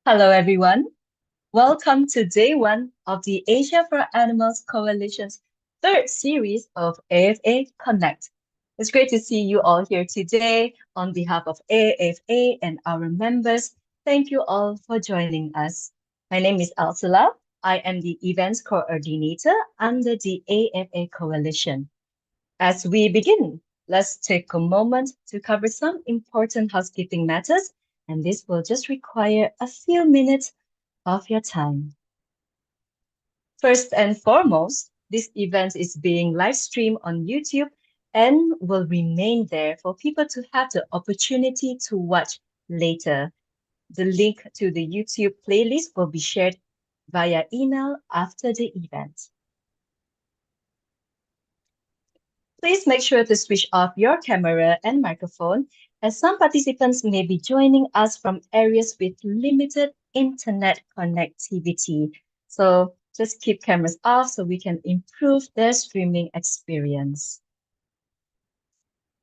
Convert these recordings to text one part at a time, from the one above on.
Hello, everyone. Welcome to day one of the Asia for Animals Coalition's third series of AFA Connect. It's great to see you all here today on behalf of AFA and our members. Thank you all for joining us. My name is Ursula. I am the events coordinator under the AFA Coalition. As we begin, let's take a moment to cover some important housekeeping matters, and this will just require a few minutes of your time. First and foremost, this event is being live streamed on YouTube and will remain there for people to have the opportunity to watch later. The link to the YouTube playlist will be shared via email after the event. Please make sure to switch off your camera and microphone, as some participants may be joining us from areas with limited internet connectivity. So just keep cameras off so we can improve their streaming experience.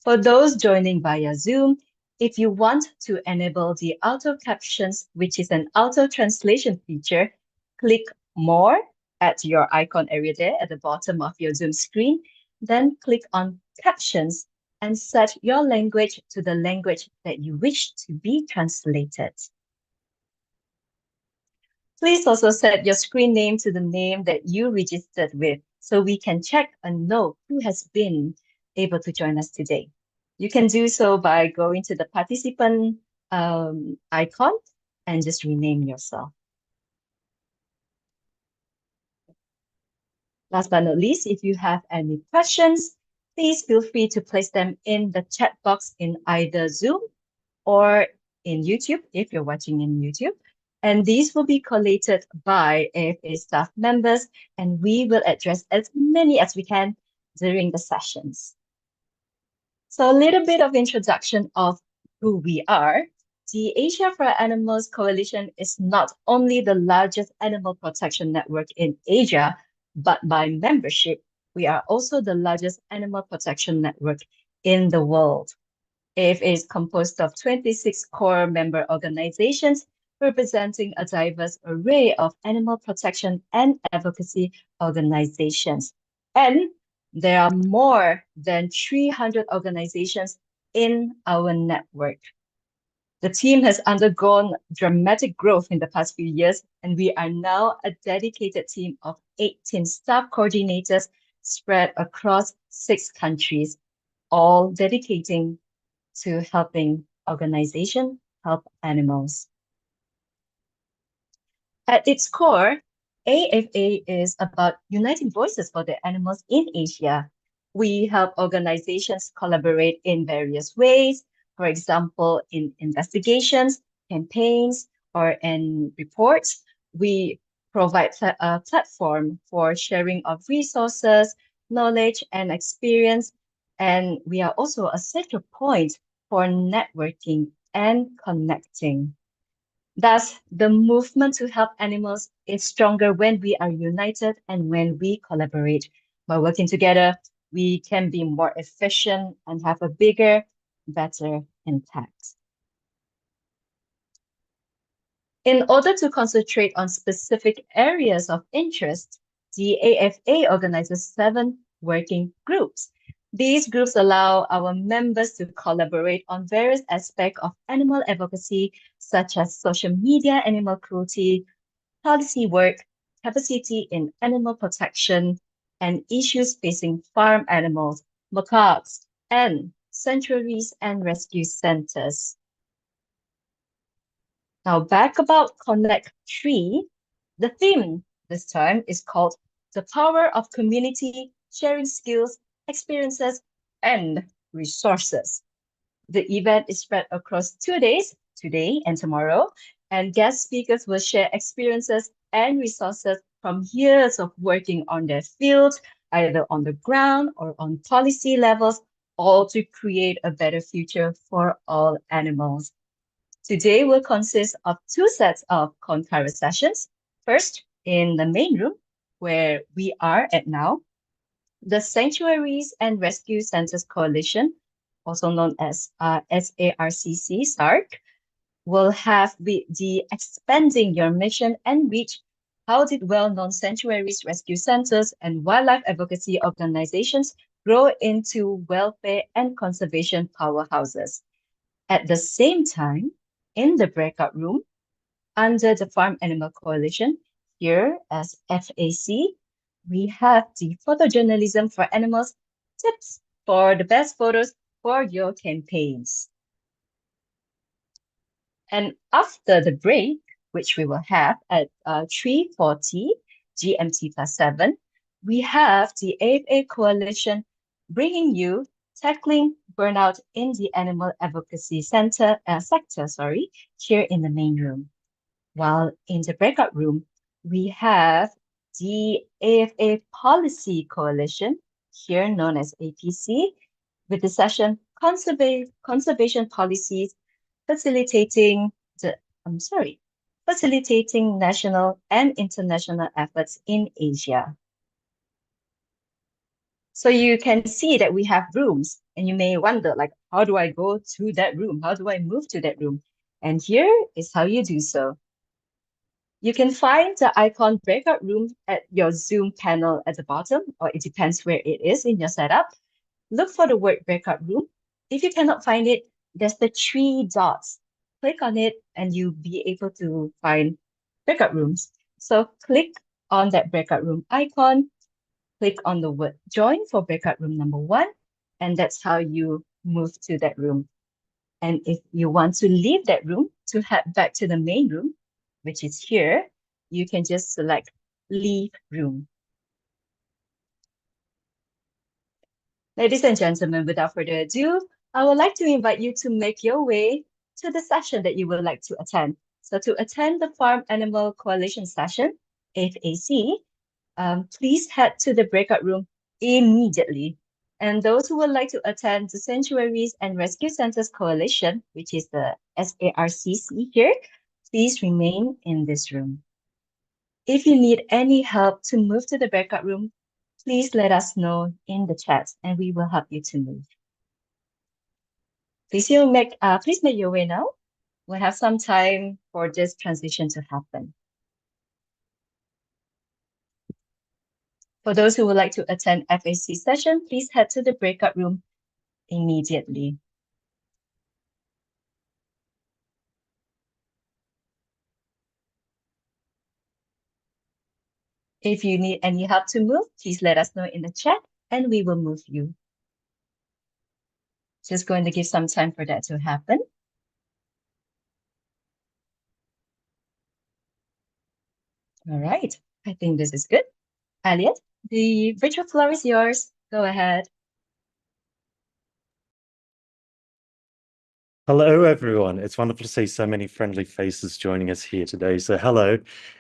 For those joining via Zoom, if you want to enable the auto captions, which is an auto translation feature, click More at your icon area there at the bottom of your Zoom screen. Then click on Captions and set your language to the language that you wish to be translated. Please also set your screen name to the name that you registered with so we can check and know who has been able to join us today. You can do so by going to the participant icon and just rename yourself. Last but not least, if you have any questions, please feel free to place them in the chat box in either Zoom or in YouTube if you're watching in YouTube. And these will be collated by AFA staff members, and we will address as many as we can during the sessions. So a little bit of introduction of who we are. The Asia for Animals Coalition is not only the largest animal protection network in Asia, but by membership, we are also the largest animal protection network in the world. AFA is composed of 26 core member organizations representing a diverse array of animal protection and advocacy organizations. And there are more than 300 organizations in our network. The team has undergone dramatic growth in the past few years, and we are now a dedicated team of 18 staff coordinators spread across 6 countries, all dedicating to helping organizations help animals. At its core, AFA is about uniting voices for the animals in Asia. We help organizations collaborate in various ways, for example, in investigations, campaigns, or in reports. We provide a platform for sharing of resources, knowledge, and experience. And we are also a central point for networking and connecting. Thus, the movement to help animals is stronger when we are united and when we collaborate. By working together, we can be more efficient and have a bigger, better impact. In order to concentrate on specific areas of interest, the AFA organizes 7 working groups. These groups allow our members to collaborate on various aspects of animal advocacy, such as social media, animal cruelty, policy work, capacity in animal protection, and issues facing farm animals, macaques, and sanctuaries and rescue centers. Now back about Connect 3, the theme this time is called The Power of Community, Sharing Skills, Experiences, and Resources. The event is spread across 2 days, today and tomorrow, and guest speakers will share experiences and resources from years of working on their field, either on the ground or on policy levels, all to create a better future for all animals. Today will consist of 2 sets of concurrent sessions. First, in the main room, where we are at now, the Sanctuaries and Rescue Centers Coalition, also known as SARCC, SARC, We'll have the expanding your mission and reach. How did well-known sanctuaries, rescue centers, and wildlife advocacy organizations grow into welfare and conservation powerhouses? At the same time, in the breakout room, under the Farm Animal Coalition, here as FAC, we have the photojournalism for animals, tips for the best photos for your campaigns. And after the break, which we will have at 3:40 GMT plus 7, we have the AfA Coalition bringing you tackling burnout in the Animal Advocacy sector, here in the main room. While in the breakout room, we have the AfA Policy Coalition, here known as APC, with the session Conservation Policies facilitating national and international efforts in Asia. So you can see that we have rooms, and you may wonder, like, how do I go to that room? How do I move to that room? And here is how you do so. You can find the icon breakout room at your Zoom panel at the bottom, or it depends where it is in your setup. Look for the word breakout room. If you cannot find it, there's the 3 dots. Click on it and you'll be able to find breakout rooms. So click on that breakout room icon, click on the word join for breakout room number 1, and that's how you move to that room. And if you want to leave that room to head back to the main room, which is here, you can just select leave room. Ladies and gentlemen, without further ado, I would like to invite you to make your way to the session that you would like to attend. So to attend the Farm Animal Coalition session, FAC, please head to the breakout room immediately. And those who would like to attend the Sanctuaries and Rescue Centers Coalition, which is the SARCC here, please remain in this room. If you need any help to move to the breakout room, please let us know in the chat and we will help you to move. Please make your way now. We'll have some time for this transition to happen. For those who would like to attend FAC session, please head to the breakout room immediately. If you need any help to move, please let us know in the chat and we will move you. Just going to give some time for that to happen. All right, I think this is good. Elliot, the virtual floor is yours. Go ahead. Hello, everyone. It's wonderful to see so many friendly faces joining us here today. So hello,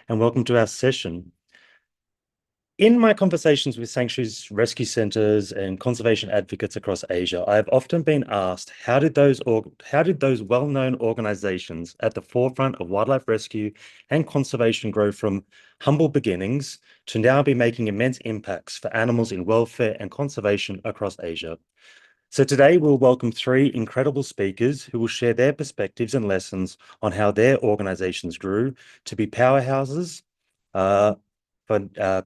and welcome to our session. In my conversations with sanctuaries, rescue centers, and conservation advocates across Asia, I have often been asked, how did those well-known organizations at the forefront of wildlife rescue and conservation grow from humble beginnings to now be making immense impacts for animals in welfare and conservation across Asia? So today we'll welcome 3 incredible speakers who will share their perspectives and lessons on how their organizations grew to be powerhouses,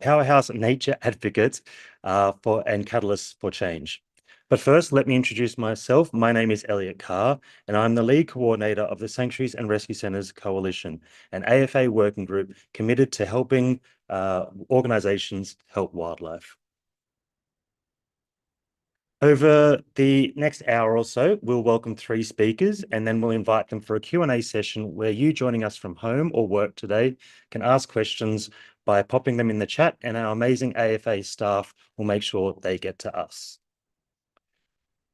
powerhouse nature advocates and catalysts for change. But first, let me introduce myself. My name is Elliot Carr, and I'm the lead coordinator of the Sanctuaries and Rescue Centers Coalition, an AfA working group committed to helping organizations help wildlife. Over the next hour or so, we'll welcome 3 speakers, and then we'll invite them for a Q&A session where you joining us from home or work today can ask questions by popping them in the chat, and our amazing AfA staff will make sure they get to us.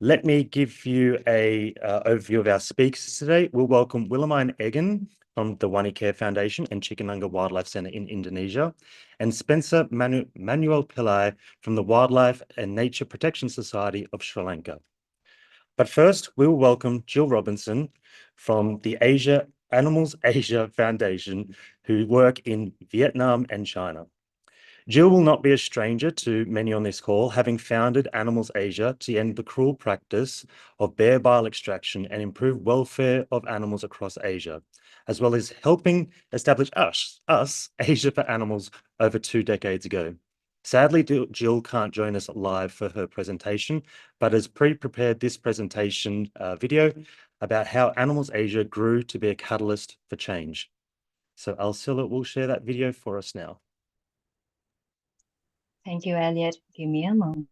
Let me give you an overview of our speakers today. We'll welcome Willemijn Eggen from the Wanicare Foundation and Chickenanga Wildlife Centre in Indonesia, and Spencer Manuelpillai from the Wildlife and Nature Protection Society of Sri Lanka. But first, we'll welcome Jill Robinson from the Animals Asia Foundation, who work in Vietnam and China. Jill will not be a stranger to many on this call, having founded Animals Asia to end the cruel practice of bear bile extraction and improve welfare of animals across Asia, as well as helping establish us, Asia for Animals, over 2 decades ago. Sadly, Jill can't join us live for her presentation, but has pre-prepared this presentation video about how Animals Asia grew to be a catalyst for change. So Alcilla will share that video for us now. Thank you, Elliot. Give me a moment.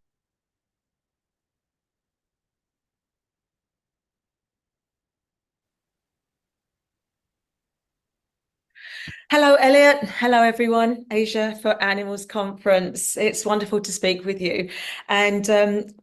Hello, Elliot. Hello, everyone. Asia for Animals Conference. It's wonderful to speak with you. And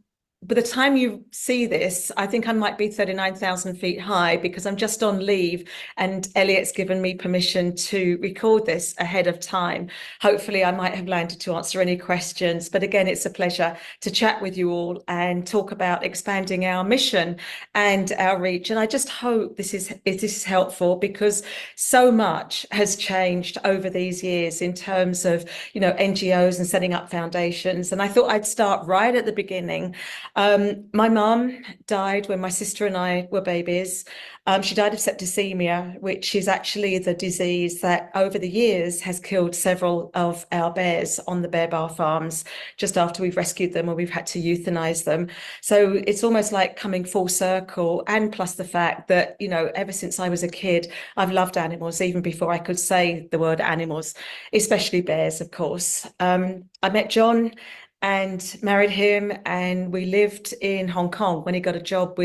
by the time you see this, I think I might be 39,000 feet high because I'm just on leave and Elliot's given me permission to record this ahead of time. Hopefully I might have landed to answer any questions, but again, it's a pleasure to chat with you all and talk about expanding our mission and our reach. And I just hope this is helpful because so much has changed over these years in terms of, NGOs and setting up foundations. And I thought I'd start right at the beginning. My mum died when my sister and I were babies. She died of septicemia, which is actually the disease that over the years has killed several of our bears on the bear bar farms just after we've rescued them or we've had to euthanize them. So it's almost like coming full circle, and plus the fact that, ever since I was a kid, I've loved animals, even before I could say the word animals, especially bears, of course. I met John and married him, and we lived in Hong Kong when he got a job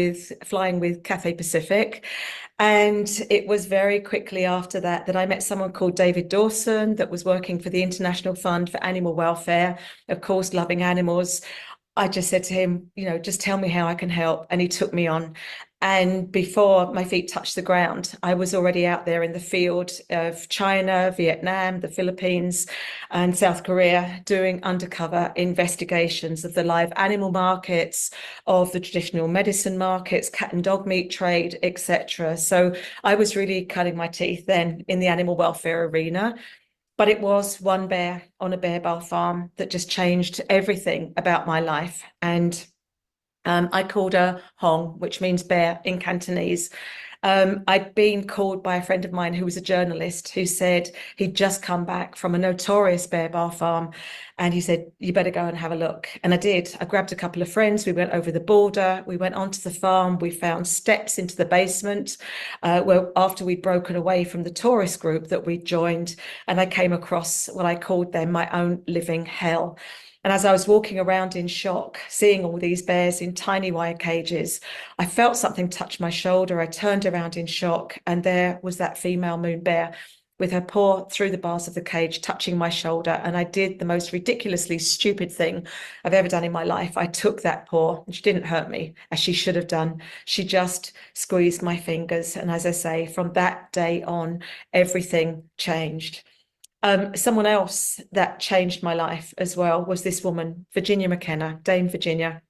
flying with Cathay Pacific. And it was very quickly after that I met someone called David Dawson that was working for the International Fund for Animal Welfare, of course, loving animals. I just said to him, just tell me how I can help. And he took me on. And before my feet touched the ground, I was already out there in the field of China, Vietnam, the Philippines, and South Korea, doing undercover investigations of the live animal markets, of the traditional medicine markets, cat and dog meat trade, etc. So I was really cutting my teeth then in the animal welfare arena. But it was one bear on a bear bar farm that just changed everything about my life. And I called her Hong, which means bear in Cantonese. I'd been called by a friend of mine who was a journalist who said he'd just come back from a notorious bear bar farm. And he said, you better go and have a look. And I did. I grabbed a couple of friends. We went over the border. We went onto the farm. We found steps into the basement where after we'd broken away from the tourist group that we'd joined. And I came across what I called then my own living hell. And as I was walking around in shock, seeing all these bears in tiny wire cages, I felt something touch my shoulder. I turned around in shock, and there was that female moon bear with her paw through the bars of the cage, touching my shoulder. And I did the most ridiculously stupid thing I've ever done in my life. I took that paw, and she didn't hurt me, as she should have done. She just squeezed my fingers. And as I say, from that day on, everything changed. Someone else that changed my life as well was this woman, Virginia McKenna, Dame Virginia,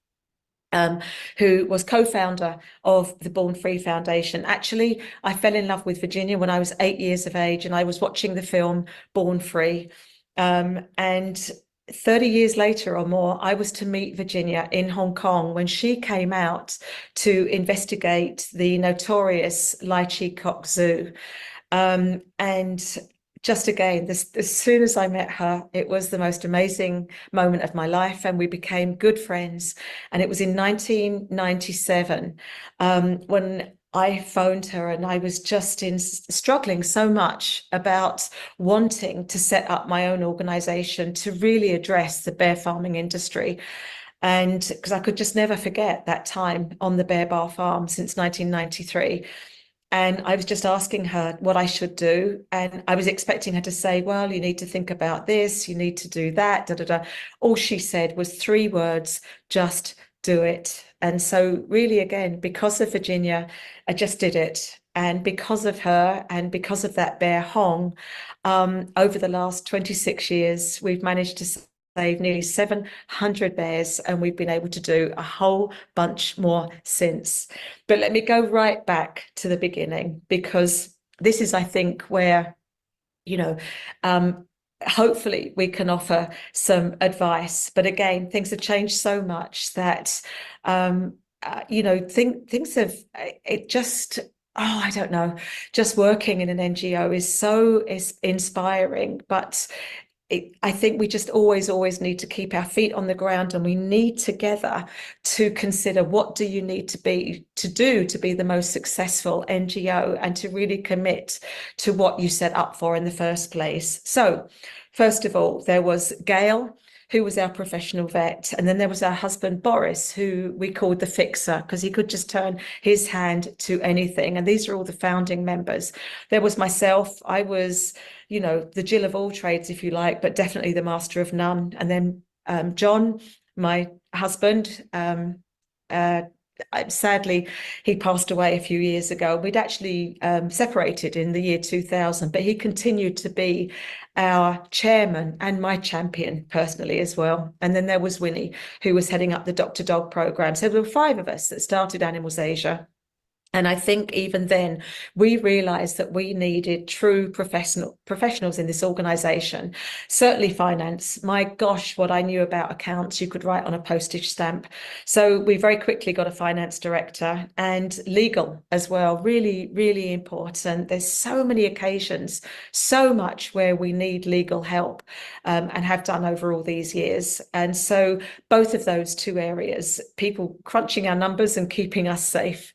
who was co-founder of the Born Free Foundation. Actually, I fell in love with Virginia when I was 8 years of age, and I was watching the film Born Free. And 30 years later or more, I was to meet Virginia in Hong Kong when she came out to investigate the notorious Lai Chi Kok Zoo. And just again, as soon as I met her, it was the most amazing moment of my life, and we became good friends. And it was in 1997 when I phoned her, and I was just struggling so much about wanting to set up my own organization to really address the bear farming industry. And because I could just never forget that time on the bear bar farm since 1993. And I was just asking her what I should do. And I was expecting her to say, well, you need to think about this, you need to do that, da, da, da. All she said was 3 words, just do it. And so really, again, because of Virginia, I just did it. And because of her and because of that bear Hong, over the last 26 years, we've managed to save nearly 700 bears, and we've been able to do a whole bunch more since. But let me go right back to the beginning, because this is, I think, where, hopefully we can offer some advice. But again, things have changed so much that, things have, it just, I don't know, just working in an NGO is inspiring, but I think we just always need to keep our feet on the ground, and we need together to consider what do you need to do to be the most successful NGO and to really commit to what you set up for in the first place. So first of all, there was Gail, who was our professional vet. And then there was our husband, Boris, who we called the fixer, because he could just turn his hand to anything. And these are all the founding members. There was myself. I was, the Jill of all trades, if you like, but definitely the master of none. And then John, my husband, sadly, he passed away a few years ago. We'd actually separated in the year 2000, but he continued to be our chairman and my champion personally as well. And then there was Winnie, who was heading up the Dr. Dog program. So there were 5 of us that started Animals Asia. And I think even then we realized that we needed true professionals in this organization. Certainly finance. My gosh, what I knew about accounts, you could write on a postage stamp. So we very quickly got a finance director, and legal as well. Really, really important. There's so many occasions, so much where we need legal help, and have done over all these years. And so both of those 2 areas, people crunching our numbers and keeping us safe.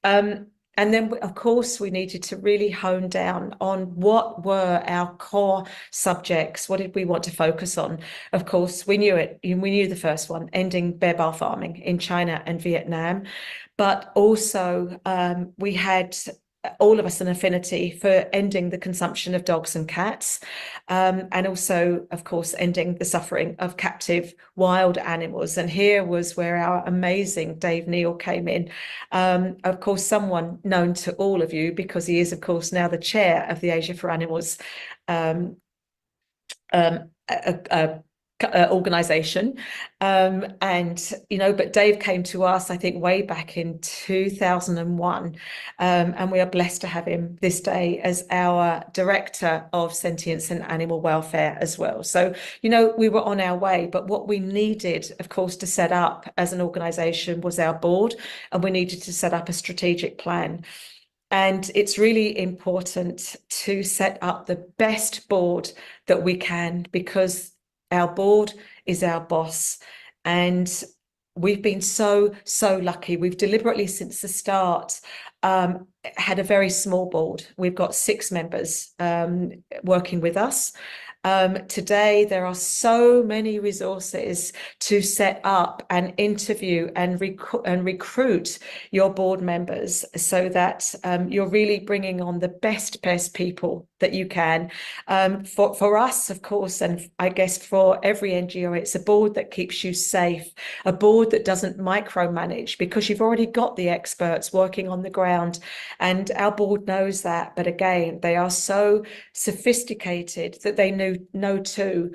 And then, of course, we needed to really hone down on what were our core subjects. What did we want to focus on? Of course, we knew it. We knew the first one, ending bear bar farming in China and Vietnam. But also, we had all of us an affinity for ending the consumption of dogs and cats, and also, of course, ending the suffering of captive wild animals. And here was where our amazing Dave Neal came in. Of course, someone known to all of you, because he is, of course, now the chair of the Asia for Animals organization. But Dave came to us, I think, way back in 2001. And we are blessed to have him this day as our director of sentience and animal welfare as well. So, we were on our way, but what we needed, of course, to set up as an organization was our board, and we needed to set up a strategic plan. And it's really important to set up the best board that we can, because our board is our boss. And we've been so lucky. We've deliberately, since the start, had a very small board. We've got 6 members working with us. Today, there are so many resources to set up and interview and recruit your board members, so that you're really bringing on the best people that you can. For us, of course, and I guess for every NGO, it's a board that keeps you safe, a board that doesn't micromanage, because you've already got the experts working on the ground, and our board knows that. But again, they are so sophisticated that they know too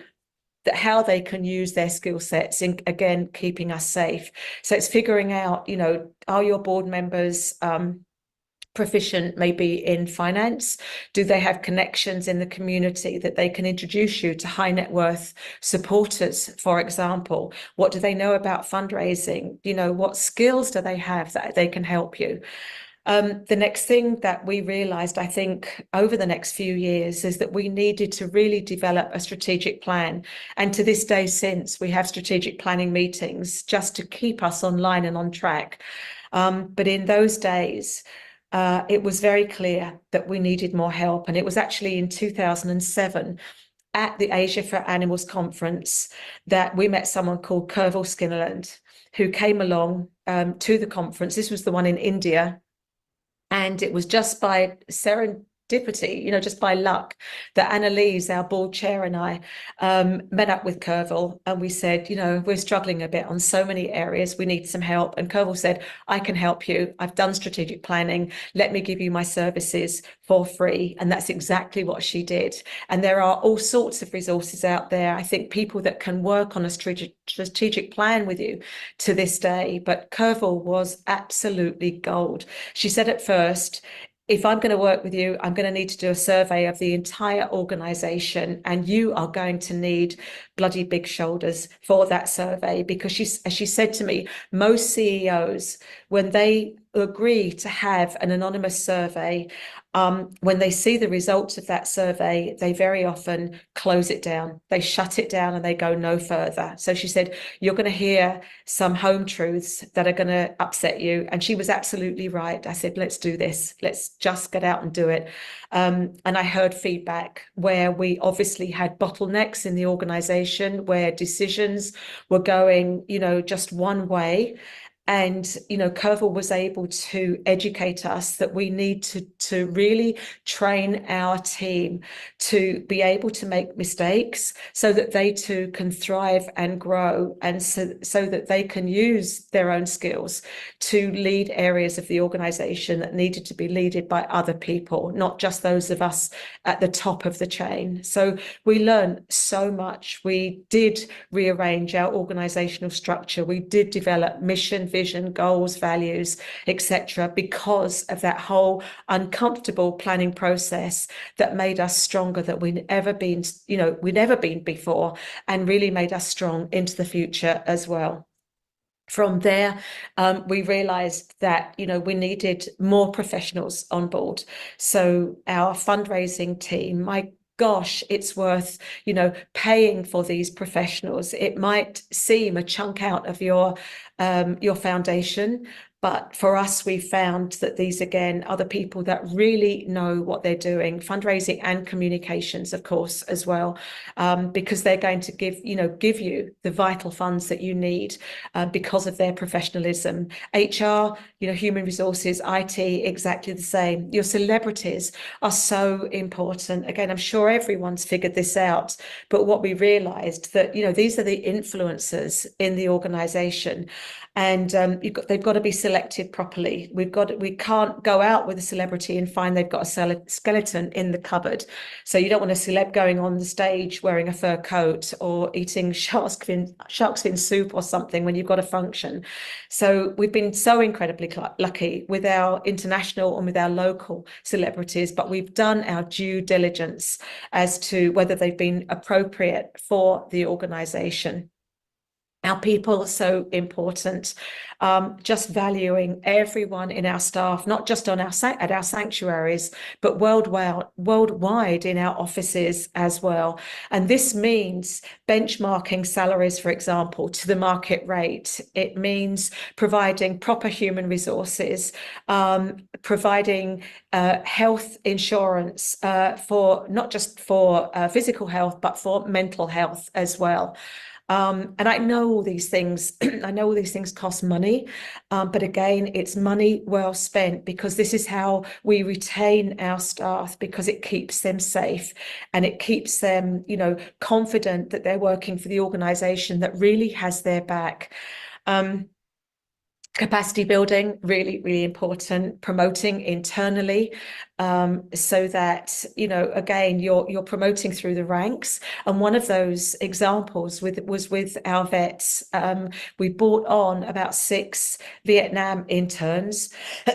that how they can use their skill sets in, again, keeping us safe. So it's figuring out, are your board members proficient maybe in finance? Do they have connections in the community that they can introduce you to high net worth supporters, for example? What do they know about fundraising? What skills do they have that they can help you? The next thing that we realized, I think, over the next few years, is that we needed to really develop a strategic plan. And to this day, since, we have strategic planning meetings just to keep us online and on track. But in those days, it was very clear that we needed more help. And it was actually in 2007 at the Asia for Animals conference that we met someone called Kerval Skinnerland, who came along to the conference. This was the one in India. And it was just by serendipity, just by luck, that Annalise, our board chair, and I met up with Kerval, and we said, we're struggling a bit on so many areas. We need some help. And Kerval said, I can help you. I've done strategic planning. Let me give you my services for free. And that's exactly what she did. And there are all sorts of resources out there. I think people that can work on a strategic plan with you to this day. But Kerval was absolutely gold. She said at first, if I'm going to work with you, I'm going to need to do a survey of the entire organization, and you are going to need bloody big shoulders for that survey, because as she said to me, most CEOs, when they agree to have an anonymous survey, when they see the results of that survey, they very often close it down. They shut it down and they go no further. So she said, you're going to hear some home truths that are going to upset you. And she was absolutely right. I said, let's do this. Let's just get out and do it. And I heard feedback where we obviously had bottlenecks in the organization, where decisions were going, just one way. And, Curval was able to educate us that we need to really train our team to be able to make mistakes so that they too can thrive and grow, and so that they can use their own skills to lead areas of the organization that needed to be led by other people, not just those of us at the top of the chain. So we learned so much. We did rearrange our organizational structure. We did develop mission, vision, goals, values, etc., because of that whole uncomfortable planning process that made us stronger than we'd ever been before, and really made us strong into the future as well. From there, we realized that, we needed more professionals on board. So our fundraising team, my gosh, it's worth, paying for these professionals. It might seem a chunk out of your foundation, but for us, we found that these, again, are the people that really know what they're doing, fundraising and communications, of course, as well, because they're going to give you the vital funds that you need because of their professionalism. HR, human resources, IT, exactly the same. Your celebrities are so important. Again, I'm sure everyone's figured this out, but what we realized that, these are the influencers in the organization, and they've got to be selected properly. We can't go out with a celebrity and find they've got a skeleton in the cupboard. So you don't want a celeb going on the stage wearing a fur coat or eating shark's fin soup or something when you've got a function. So we've been so incredibly lucky with our international and with our local celebrities, but we've done our due diligence as to whether they've been appropriate for the organization. Our people are so important, just valuing everyone in our staff, not just at our sanctuaries, but worldwide in our offices as well. And this means benchmarking salaries, for example, to the market rate. It means providing proper human resources, providing health insurance for not just for physical health, but for mental health as well. And I know all these things, cost money, but again, it's money well spent, because this is how we retain our staff, because it keeps them safe and it keeps them, confident that they're working for the organisation that really has their back. Capacity building, really, really important. Promoting internally, so that, again, you're promoting through the ranks. And one of those examples was with our vets. We brought on about 6 Vietnam interns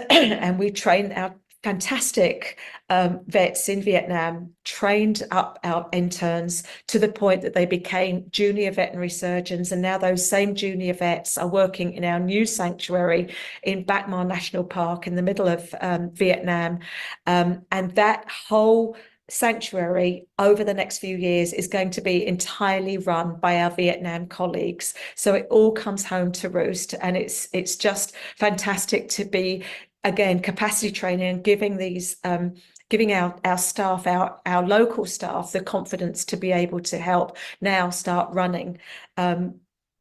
and we trained our fantastic vets in Vietnam, trained up our interns to the point that they became junior veterinary surgeons. And now those same junior vets are working in our new sanctuary in Bac Ma National Park in the middle of Vietnam. And that whole sanctuary over the next few years is going to be entirely run by our Vietnam colleagues. So it all comes home to roost, and it's just fantastic to be, again, capacity training and giving our staff, our local staff, the confidence to be able to help now start running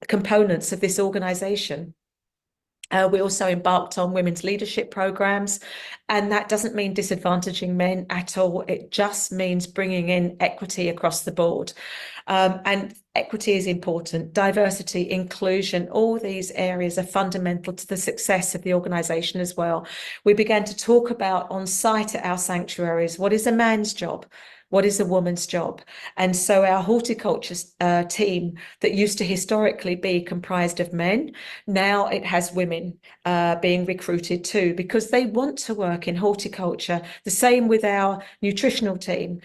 components of this organisation. We also embarked on women's leadership programs, and that doesn't mean disadvantaging men at all. It just means bringing in equity across the board. And equity is important. Diversity, inclusion, all these areas are fundamental to the success of the organisation as well. We began to talk about on site at our sanctuaries, what is a man's job? What is a woman's job? And so our horticulture team that used to historically be comprised of men, now it has women being recruited too, because they want to work in horticulture. The same with our nutritional team,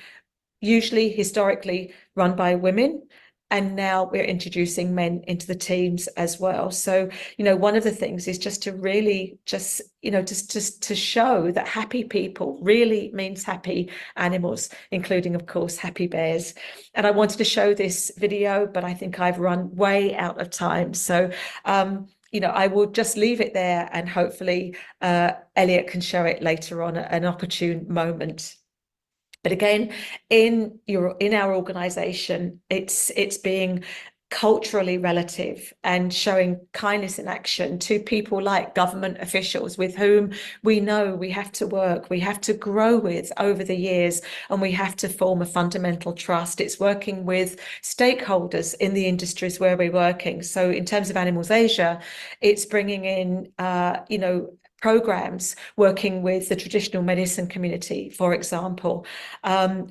usually historically run by women. And now we're introducing men into the teams as well. So, one of the things is just to really just to show that happy people really means happy animals, including, of course, happy bears. And I wanted to show this video, but I think I've run way out of time. So, I will just leave it there, and hopefully Elliot can show it later on at an opportune moment. But again, in our organization, it's being culturally relative and showing kindness in action to people like government officials with whom we know we have to work, we have to grow with over the years, and we have to form a fundamental trust. It's working with stakeholders in the industries where we're working. So in terms of Animals Asia, it's bringing in, programs, working with the traditional medicine community, for example,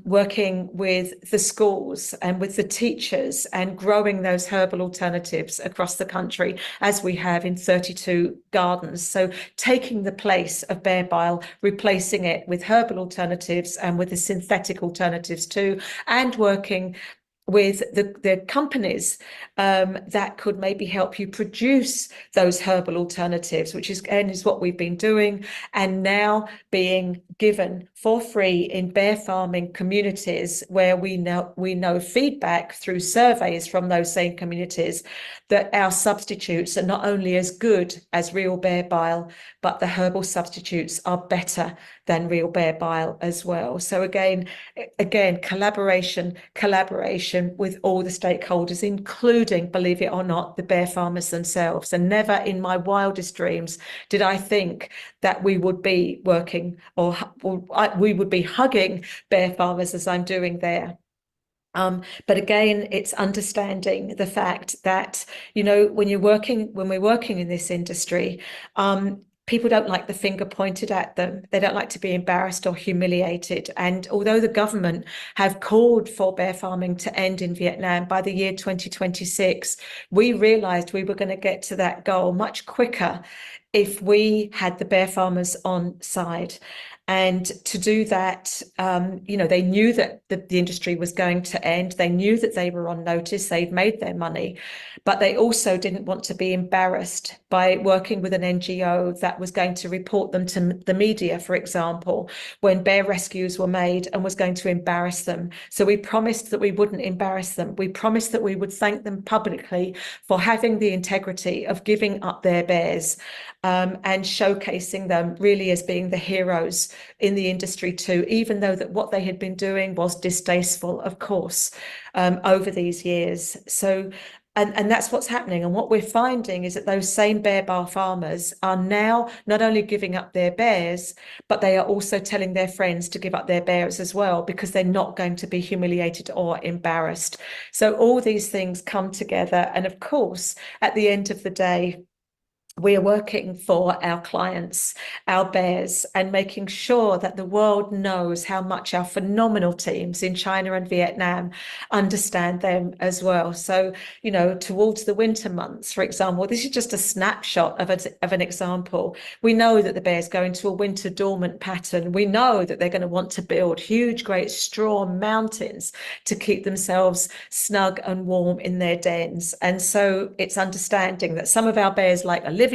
working with the schools and with the teachers, and growing those herbal alternatives across the country, as we have in 32 gardens. So taking the place of bear bile, replacing it with herbal alternatives and with the synthetic alternatives too, and working with the companies that could maybe help you produce those herbal alternatives, which is what we've been doing, and now being given for free in bear farming communities, where we know feedback through surveys from those same communities that our substitutes are not only as good as real bear bile, but the herbal substitutes are better than real bear bile as well. So again, collaboration with all the stakeholders, including, believe it or not, the bear farmers themselves. And never in my wildest dreams did I think that we would be working or we would be hugging bear farmers as I'm doing there. But again, it's understanding the fact that, when we're working in this industry, people don't like the finger pointed at them. They don't like to be embarrassed or humiliated. And although the government have called for bear farming to end in Vietnam by the year 2026, we realized we were going to get to that goal much quicker if we had the bear farmers on side. And to do that, they knew that the industry was going to end. They knew that they were on notice. They'd made their money, but they also didn't want to be embarrassed by working with an NGO that was going to report them to the media, for example, when bear rescues were made, and was going to embarrass them. So we promised that we wouldn't embarrass them. We promised that we would thank them publicly for having the integrity of giving up their bears, and showcasing them really as being the heroes in the industry too, even though that what they had been doing was distasteful, of course, over these years. So, and that's what's happening. And what we're finding is that those same bear bile farmers are now not only giving up their bears, but they are also telling their friends to give up their bears as well, because they're not going to be humiliated or embarrassed. So all these things come together. And of course, at the end of the day, we are working for our clients, our bears, and making sure that the world knows how much our phenomenal teams in China and Vietnam understand them as well. So, towards the winter months, for example, this is just a snapshot of an example. We know that the bears go into a winter dormant pattern. We know that they're going to want to build huge, great straw mountains to keep themselves snug and warm in their dens. And so it's understanding that some of our bears, like Olivia,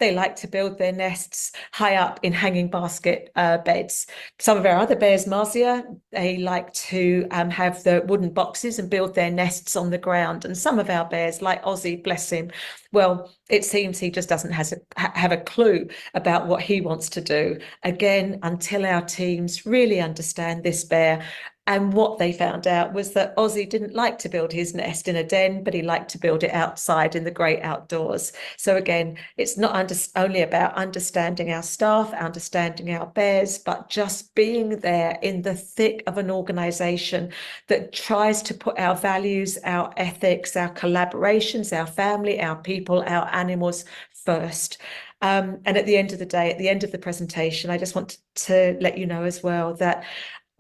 they like to build their nests high up in hanging basket beds. Some of our other bears, Marcia, they like to have the wooden boxes and build their nests on the ground. And some of our bears, like Ozzy, bless him, well, it seems he just doesn't have a clue about what he wants to do. Again, until our teams really understand this bear. And what they found out was that Ozzy didn't like to build his nest in a den, but he liked to build it outside in the great outdoors. So again, it's not only about understanding our staff, understanding our bears, but just being there in the thick of an organization that tries to put our values, our ethics, our collaborations, our family, our people, our animals first. And at the end of the day, at the end of the presentation, I just want to let you know as well that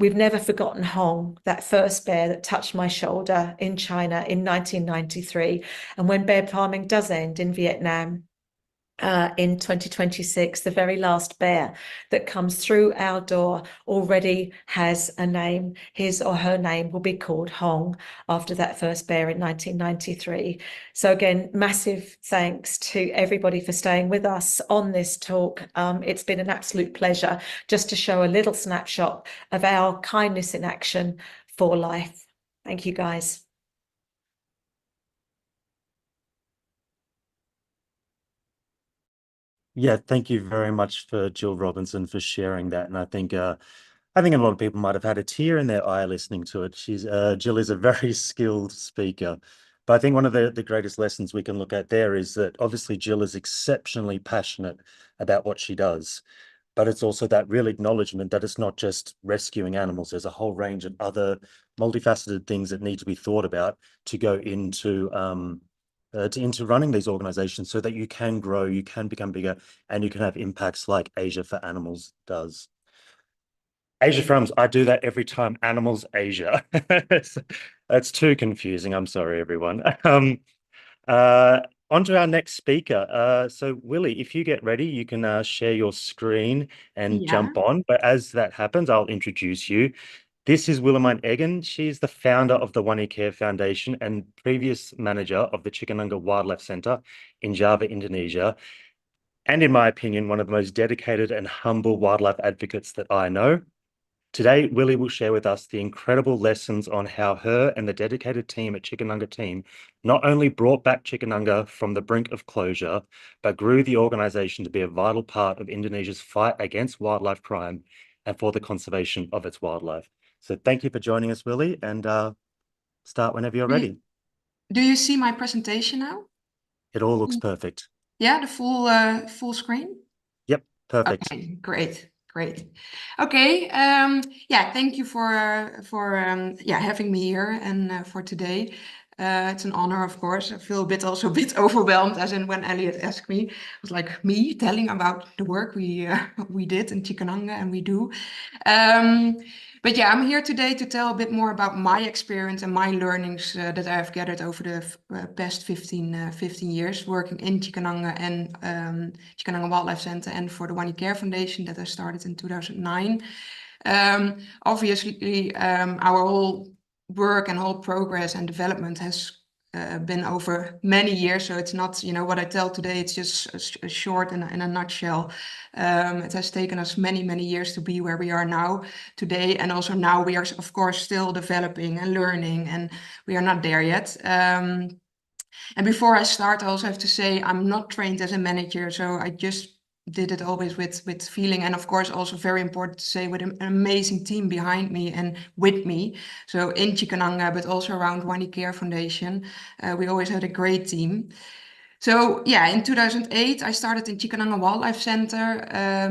we've never forgotten Hong, that first bear that touched my shoulder in China in 1993. And when bear farming does end in Vietnam, in 2026, the very last bear that comes through our door already has a name. His or her name will be called Hong after that first bear in 1993. So again, massive thanks to everybody for staying with us on this talk. It's been an absolute pleasure just to show a little snapshot of our kindness in action for life. Thank you, guys. Yeah, thank you very much for Jill Robinson for sharing that. And I think a lot of people might have had a tear in their eye listening to it. Jill is a very skilled speaker. But I think one of the greatest lessons we can look at there is that obviously Jill is exceptionally passionate about what she does. But it's also that real acknowledgement that it's not just rescuing animals. There's a whole range of other multifaceted things that need to be thought about to go into running these organizations so that you can grow, you can become bigger, and you can have impacts like Asia for Animals does. Asia for Animals, I do that every time, Animals Asia. That's too confusing. I'm sorry, everyone. On to our next speaker. So Willie, if you get ready, you can share your screen and jump on. But as that happens, I'll introduce you. This is Willemijn Eggen. She's the founder of the Wanicare Foundation and previous manager of the Cikananga Wildlife Center in Java, Indonesia. And in my opinion, one of the most dedicated and humble wildlife advocates that I know. Today, Willie will share with us the incredible lessons on how her and the dedicated team at Cikananga team not only brought back Cikananga from the brink of closure, but grew the organization to be a vital part of Indonesia's fight against wildlife crime and for the conservation of its wildlife. So thank you for joining us, Willie, and start whenever you're ready. Do you see my presentation now? It all looks perfect. Yeah, the full screen? Yep, perfect. Okay, great. Okay, yeah, thank you for having me here and for today. It's an honor, of course. I feel also a bit overwhelmed, as in when Elliot asked me, it was like me telling about the work we did in Cikananga and we do. But yeah, I'm here today to tell a bit more about my experience and my learnings that I've gathered over the past 15 years working in Cikananga and Cikananga Wildlife Center and for the Wanicare Foundation that I started in 2009. Obviously, our whole work and whole progress and development has been over many years, so it's not, what I tell today, it's just a short in a nutshell. It has taken us many years to be where we are now today, and also now we are of course still developing and learning, and we are not there yet. And before I start, I also have to say I'm not trained as a manager, so I just did it always with feeling, and of course also very important to say with an amazing team behind me and with me. So in Cikananga, but also around Wanicare Foundation, we always had a great team. So yeah, in 2008, I started in Cikananga Wildlife Center.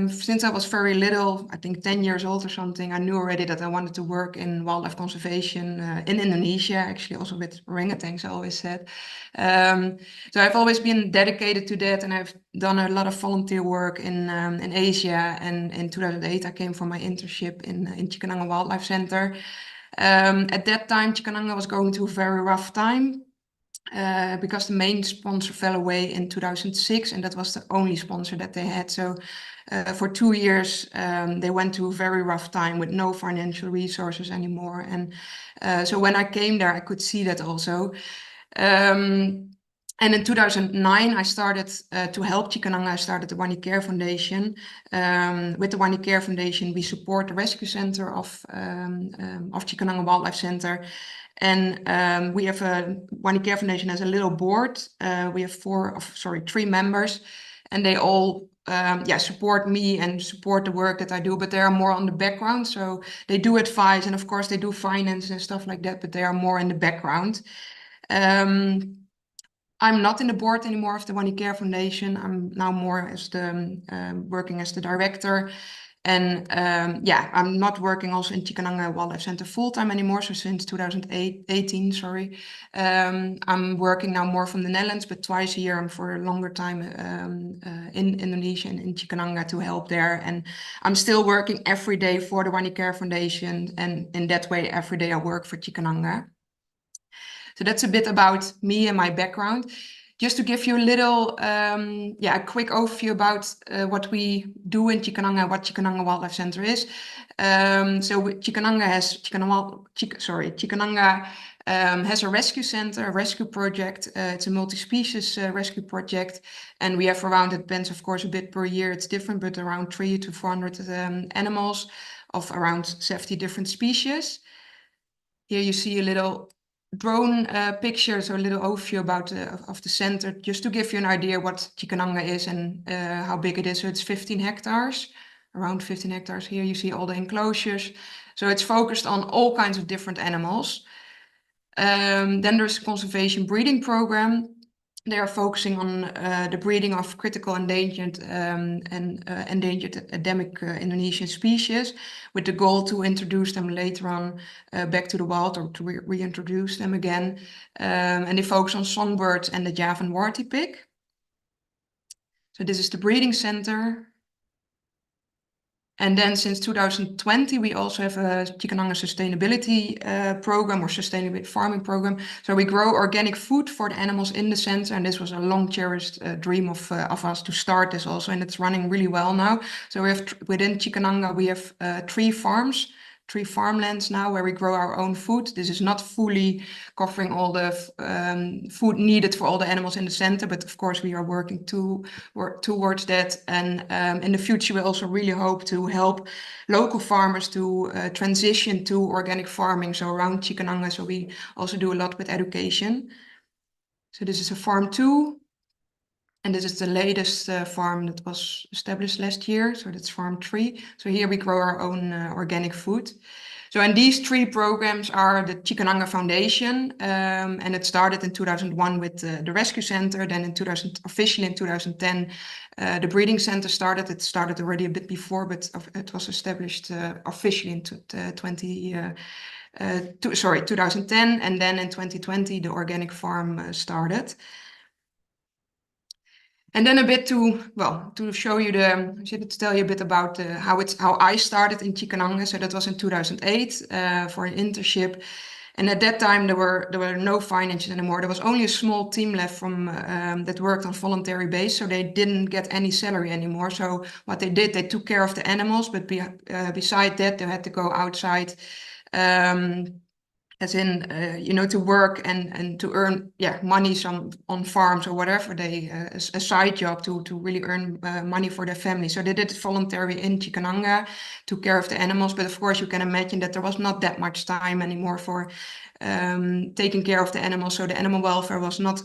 Since I was very little, I think 10 years old or something, I knew already that I wanted to work in wildlife conservation in Indonesia, actually also with orangutans, I always said. So I've always been dedicated to that, and I've done a lot of volunteer work in Asia. And in 2008, I came for my internship in Cikananga Wildlife Center. At that time, Cikananga was going through a very rough time. Because the main sponsor fell away in 2006, and that was the only sponsor that they had. So for 2 years, they went through a very rough time with no financial resources anymore. And so when I came there, I could see that also. And in 2009, I started to help Cikananga. I started the Wanicare Foundation. With the Wanicare Foundation, we support the rescue center of Cikananga Wildlife Center. And we have a Wanicare Foundation has a little board. We have 3 members, and they all support me and support the work that I do, but they are more on the background. So they do advise, and of course they do finance and stuff like that, but they are more in the background. I'm not in the board anymore of the Wanicare Foundation. I'm now more as working as the director. And yeah, I'm not working also in Chikananga Wildlife Center full-time anymore. So since 2018, sorry. I'm working now more from the Netherlands, but twice a year I'm for a longer time in Indonesia and in Chikananga to help there. And I'm still working every day for the Wanicare Foundation. And in that way, every day I work for Chikananga. So that's a bit about me and my background. Just to give you a little, a quick overview about what we do in Chikananga, what Chikananga Wildlife Center is. Chikananga has a rescue center, a rescue project. It's a multi-species rescue project, and we have around, it depends of course a bit per year, it's different, but around 300 to 400 animals of around 70 different species. Here you see a little drone picture, so a little overview about of the center, just to give you an idea what Chikananga is and how big it is. So it's 15 hectares, around 15 hectares. Here you see all the enclosures. So it's focused on all kinds of different animals. Then there's a conservation breeding program. They are focusing on the breeding of critical endangered and endangered endemic Indonesian species, with the goal to introduce them later on back to the wild, or to reintroduce them again. And they focus on songbirds and the Javan warty pig. So this is the breeding center. And then since 2020, we also have a Chikananga sustainability program, or sustainable farming program. So we grow organic food for the animals in the center. And this was a long cherished dream of us to start this also. And it's running really well now. So we have within Chikananga, we have 3 farmlands now where we grow our own food. This is not fully covering all the food needed for all the animals in the center, but of course we are working towards that. And in the future, we also really hope to help local farmers to transition to organic farming, so around Chikananga. So we also do a lot with education. So this is a farm 2. And this is the latest farm that was established last year. So that's farm 3. So here we grow our own organic food. So, and these 3 programs are the Chikananga Foundation. And it started in 2001 with the rescue center. Then officially in 2010, the breeding center started. It started already a bit before, but it was established officially in 2010. And then in 2020, the organic farm started. And then a bit to show you to tell you a bit about how I started in Chikananga. So that was in 2008 for an internship. And at that time there were no finances anymore. There was only a small team left from that worked on voluntary base. So they didn't get any salary anymore. So what they did, they took care of the animals, but beside that they had to go outside. As in, to work and to earn money on farms or whatever, a side job to really earn money for their family. So they did it voluntary in Chikananga, took care of the animals. But of course, you can imagine that there was not that much time anymore for taking care of the animals. So the animal welfare was not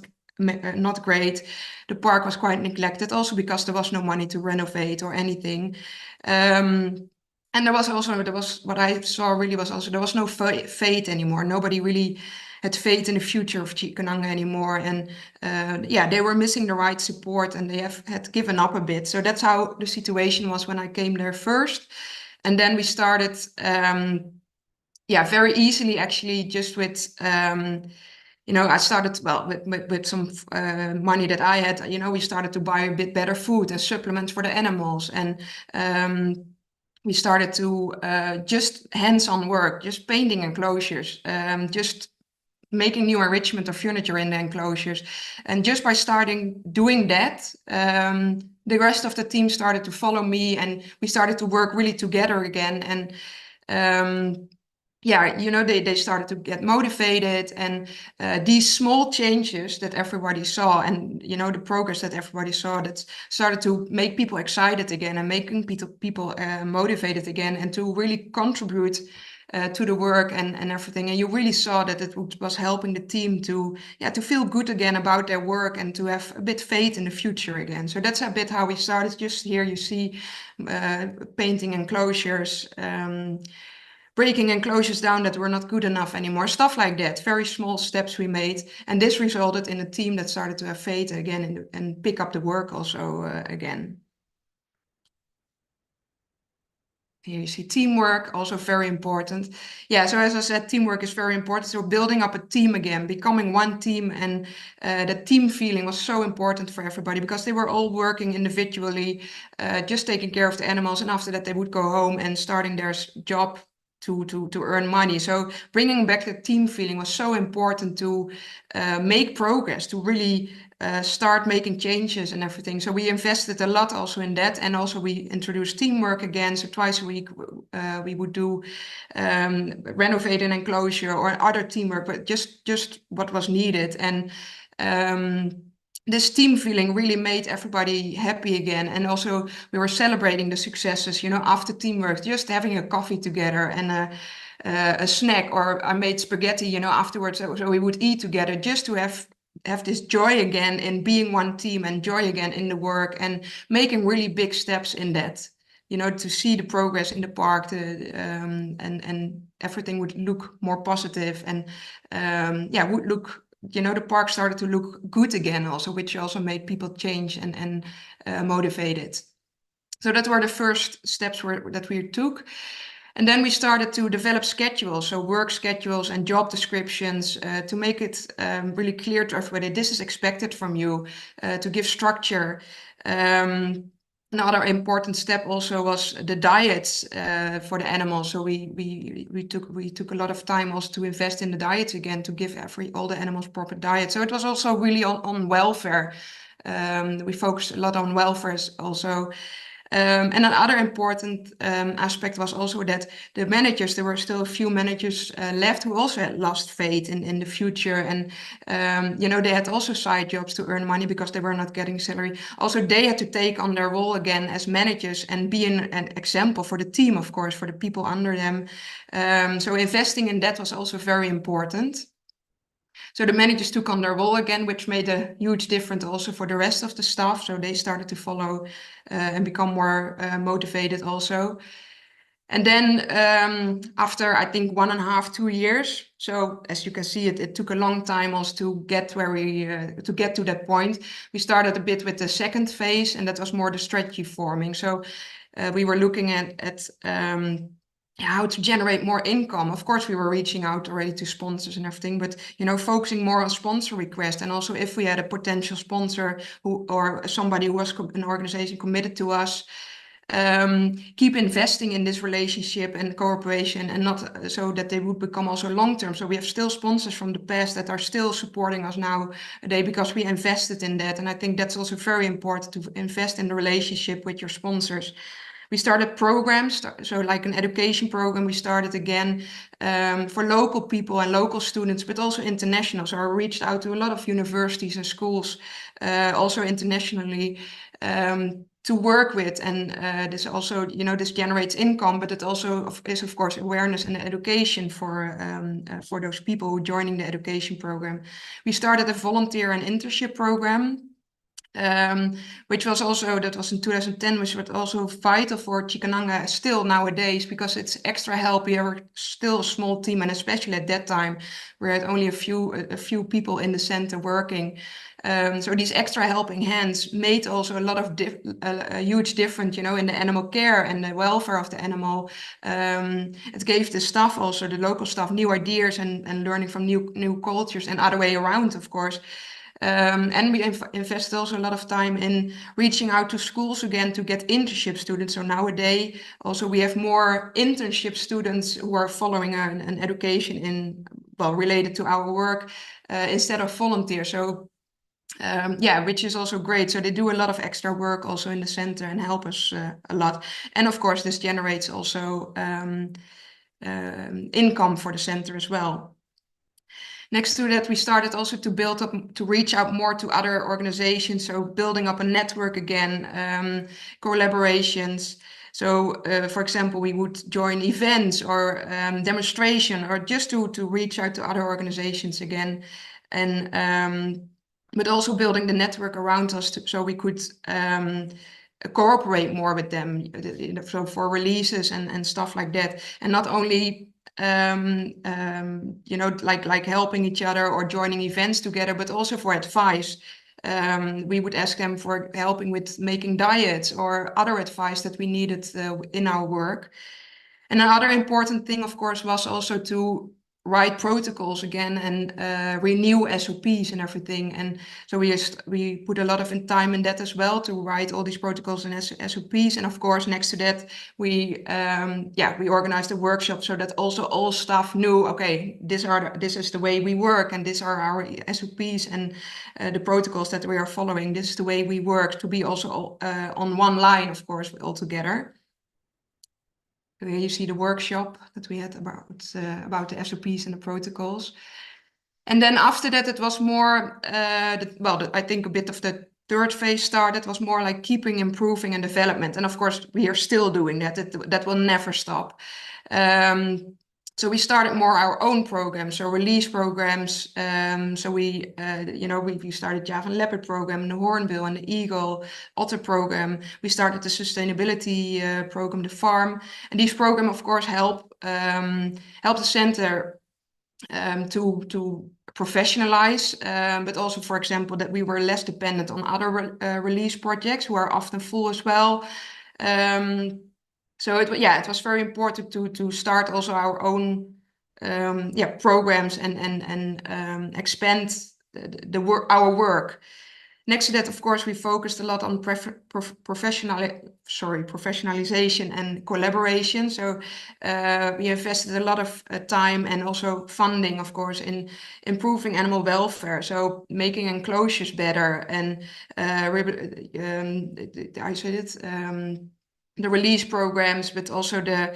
great. The park was quite neglected, also because there was no money to renovate or anything. And there was what I saw really was also, there was no faith anymore. Nobody really had faith in the future of Chikananga anymore. And they were missing the right support, and they had given up a bit. So that's how the situation was when I came there first. And then we started, very easily actually, just with, I started, with some money that I had, we started to buy a bit better food and supplements for the animals. And we started to just hands-on work, just painting enclosures, just making new enrichment of furniture in the enclosures. And just by starting doing that, the rest of the team started to follow me, and we started to work really together again. And they started to get motivated, and these small changes that everybody saw, and the progress that everybody saw, that started to make people excited again, and making people motivated again, and to really contribute to the work and everything. And you really saw that it was helping the team to feel good again about their work, and to have a bit faith in the future again. So that's a bit how we started. Just here you see painting enclosures, breaking enclosures down that were not good enough anymore, stuff like that. Very small steps we made, and this resulted in a team that started to have faith again and pick up the work also again. Here you see teamwork, also very important. Yeah, so as I said, teamwork is very important. So building up a team again, becoming one team, and the team feeling was so important for everybody because they were all working individually, just taking care of the animals, and after that they would go home and starting their job to earn money. So bringing back the team feeling was so important to make progress, to really start making changes and everything. So we invested a lot also in that, and also we introduced teamwork again. So twice a week we would do renovate an enclosure or other teamwork, but just what was needed. And this team feeling really made everybody happy again. And also we were celebrating the successes, you know, after teamwork, just having a coffee together and a snack, or I made spaghetti, you know, afterwards. So we would eat together just to have this joy again in being one team, and joy again in the work, and making really big steps in that, you know, to see the progress in the park, and everything would look more positive, and yeah, would look, you know, the park started to look good again also, which also made people change and motivated. So that were the first steps that we took. And then we started to develop schedules, so work schedules and job descriptions, to make it really clear to everybody, this is expected from you, to give structure. Another important step also was the diets for the animals. So we took a lot of time also to invest in the diets again, to give all the animals proper diet. So it was also really on welfare. We focused a lot on welfare also. And another important aspect was also that the managers, there were still a few managers left who also had lost faith in the future. And, you know, they had also side jobs to earn money because they were not getting salary. Also, they had to take on their role again as managers and be an example for the team, of course, for the people under them. So investing in that was also very important. So the managers took on their role again, which made a huge difference also for the rest of the staff. So they started to follow and become more motivated also. And then after, I think, 1.5, 2 years, so as you can see, it took a long time also to get where to get to that point. We started a bit with the second phase, and that was more the strategy forming. So we were looking at how to generate more income. Of course, we were reaching out already to sponsors and everything, but, you know, focusing more on sponsor requests. And also if we had a potential sponsor or somebody who was an organization committed to us, keep investing in this relationship and cooperation, and not so that they would become also long-term. So we have still sponsors from the past that are still supporting us nowadays because we invested in that. And I think that's also very important, to invest in the relationship with your sponsors. We started programs, so like an education program we started again for local people and local students, but also international. So I reached out to a lot of universities and schools, also internationally, to work with. And this also, you know, this generates income, but it also is, of course, awareness and education for those people who are joining the education program. We started a volunteer and internship program, which was also, that was in 2010, which was also vital for Chikananga still nowadays, because it's extra help. We are still a small team, and especially at that time, we had only a few people in the center working. So these extra helping hands made also a lot of a huge difference, you know, in the animal care and the welfare of the animal. It gave the staff, also the local staff, new ideas and learning from new cultures, and other way around, of course. And we invested also a lot of time in reaching out to schools again to get internship students. So nowadays also we have more internship students who are following an education related to our work instead of volunteers. So yeah, which is also great. So they do a lot of extra work also in the center and help us a lot. And of course, this generates also income for the center as well. Next to that, we started also to build up, to reach out more to other organizations. So building up a network again, collaborations. So, for example, we would join events or demonstration, or just to reach out to other organizations again. And but also building the network around us so we could cooperate more with them. So for releases and stuff like that. And not only you know, like helping each other or joining events together, but also for advice. We would ask them for helping with making diets or other advice that we needed in our work. And another important thing, of course, was also to write protocols again and renew SOPs and everything. And so we put a lot of time in that as well, to write all these protocols and SOPs. And of course, next to that, we organized a workshop so that also all staff knew, okay, this is the way we work, and these are our SOPs and the protocols that we are following. This is the way we work, to be also on one line, of course, all together. Here you see the workshop that we had about the SOPs and the protocols. And then after that, it was more, I think a bit of the third phase started. Was more like keeping improving and development. And of course, we are still doing that. That will never stop. So we started more our own programs, so release programs. So we started Java and Leopard program, the Hornbill and the Eagle, Otter program. We started the sustainability program, the Farm. And these programs, of course, help the center to professionalize, but also, for example, that we were less dependent on other release projects who are often full as well. So it was very important to start also our own programs and expand our work. Next to that, of course, we focused a lot on professionalization and collaboration. So we invested a lot of time and also funding, of course, in improving animal welfare. So making enclosures better and the release programs, but also the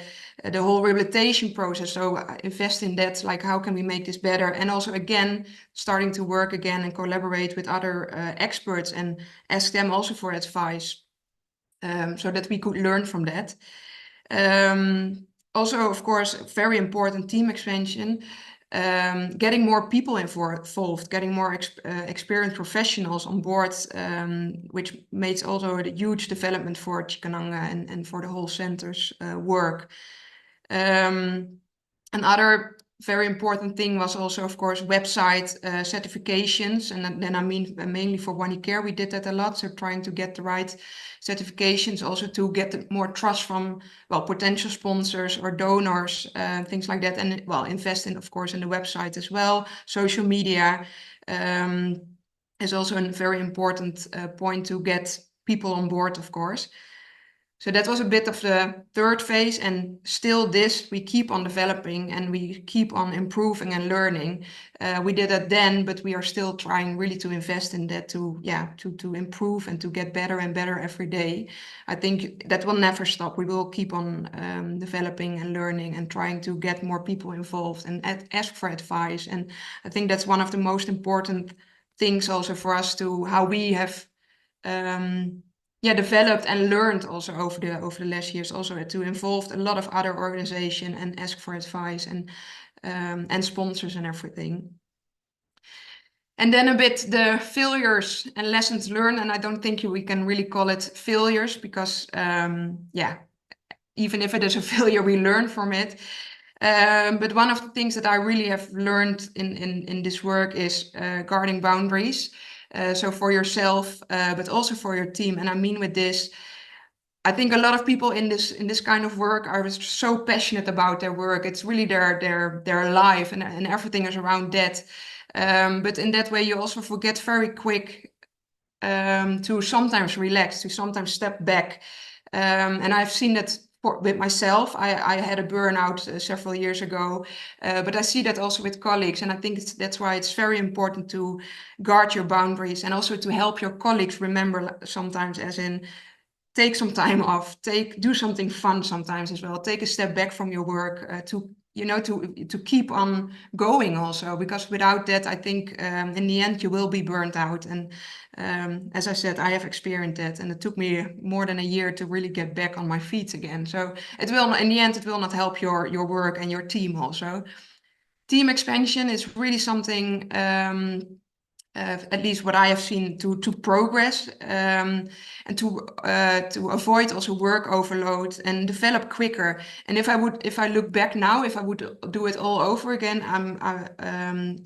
whole rehabilitation process. So invest in that, like how can we make this better? And also, again, starting to work again and collaborate with other experts and ask them also for advice, so that we could learn from that. Also, of course, very important, team expansion. Getting more people involved, getting more experienced professionals on board, which makes also a huge development for Chikananga and for the whole center's work. Another very important thing was also, of course, website certifications. And then I mean mainly for Wanicare, we did that a lot. So trying to get the right certifications, also to get more trust from, potential sponsors or donors, things like that. And invest in, of course, in the website as well. Social media is also a very important point to get people on board, of course. So that was a bit of the third phase, and still we keep on developing and we keep on improving and learning. We did that then, but we are still trying really to invest in that to improve and to get better and better every day. I think that will never stop. We will keep on developing and learning and trying to get more people involved and ask for advice. And I think that's one of the most important things also for us, to how we have developed and learned also over the last years, also to involve a lot of other organizations and ask for advice and sponsors and everything. And then a bit the failures and lessons learned, and I don't think we can really call it failures, because even if it is a failure, we learn from it. But one of the things that I really have learned in this work is guarding boundaries. So for yourself, but also for your team. And I mean with this, I think a lot of people in this kind of work are so passionate about their work. It's really their life, and everything is around that. But in that way, you also forget very quick to sometimes relax, to sometimes step back. And I've seen that with myself. I had a burnout several years ago, but I see that also with colleagues, and I think that's why it's very important to guard your boundaries, and also to help your colleagues remember sometimes, as in take some time off, do something fun sometimes as well, take a step back from your work, to keep on going also, because without that, I think in the end you will be burnt out. And as I said, I have experienced that, and it took me more than a year to really get back on my feet again. So in the end, it will not help your work and your team also. Team expansion is really something, at least what I have seen, to progress and to avoid also work overload and develop quicker. And if I look back now, if I would do it all over again,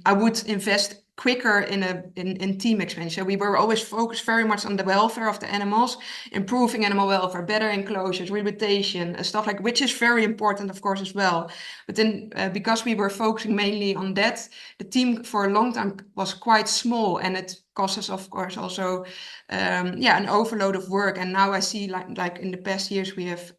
I would invest quicker in team expansion. We were always focused very much on the welfare of the animals, improving animal welfare, better enclosures, rehabilitation, stuff like, which is very important, of course, as well. But then because we were focusing mainly on that, the team for a long time was quite small, and it cost us, of course, also an overload of work. And now I see like in the past years we have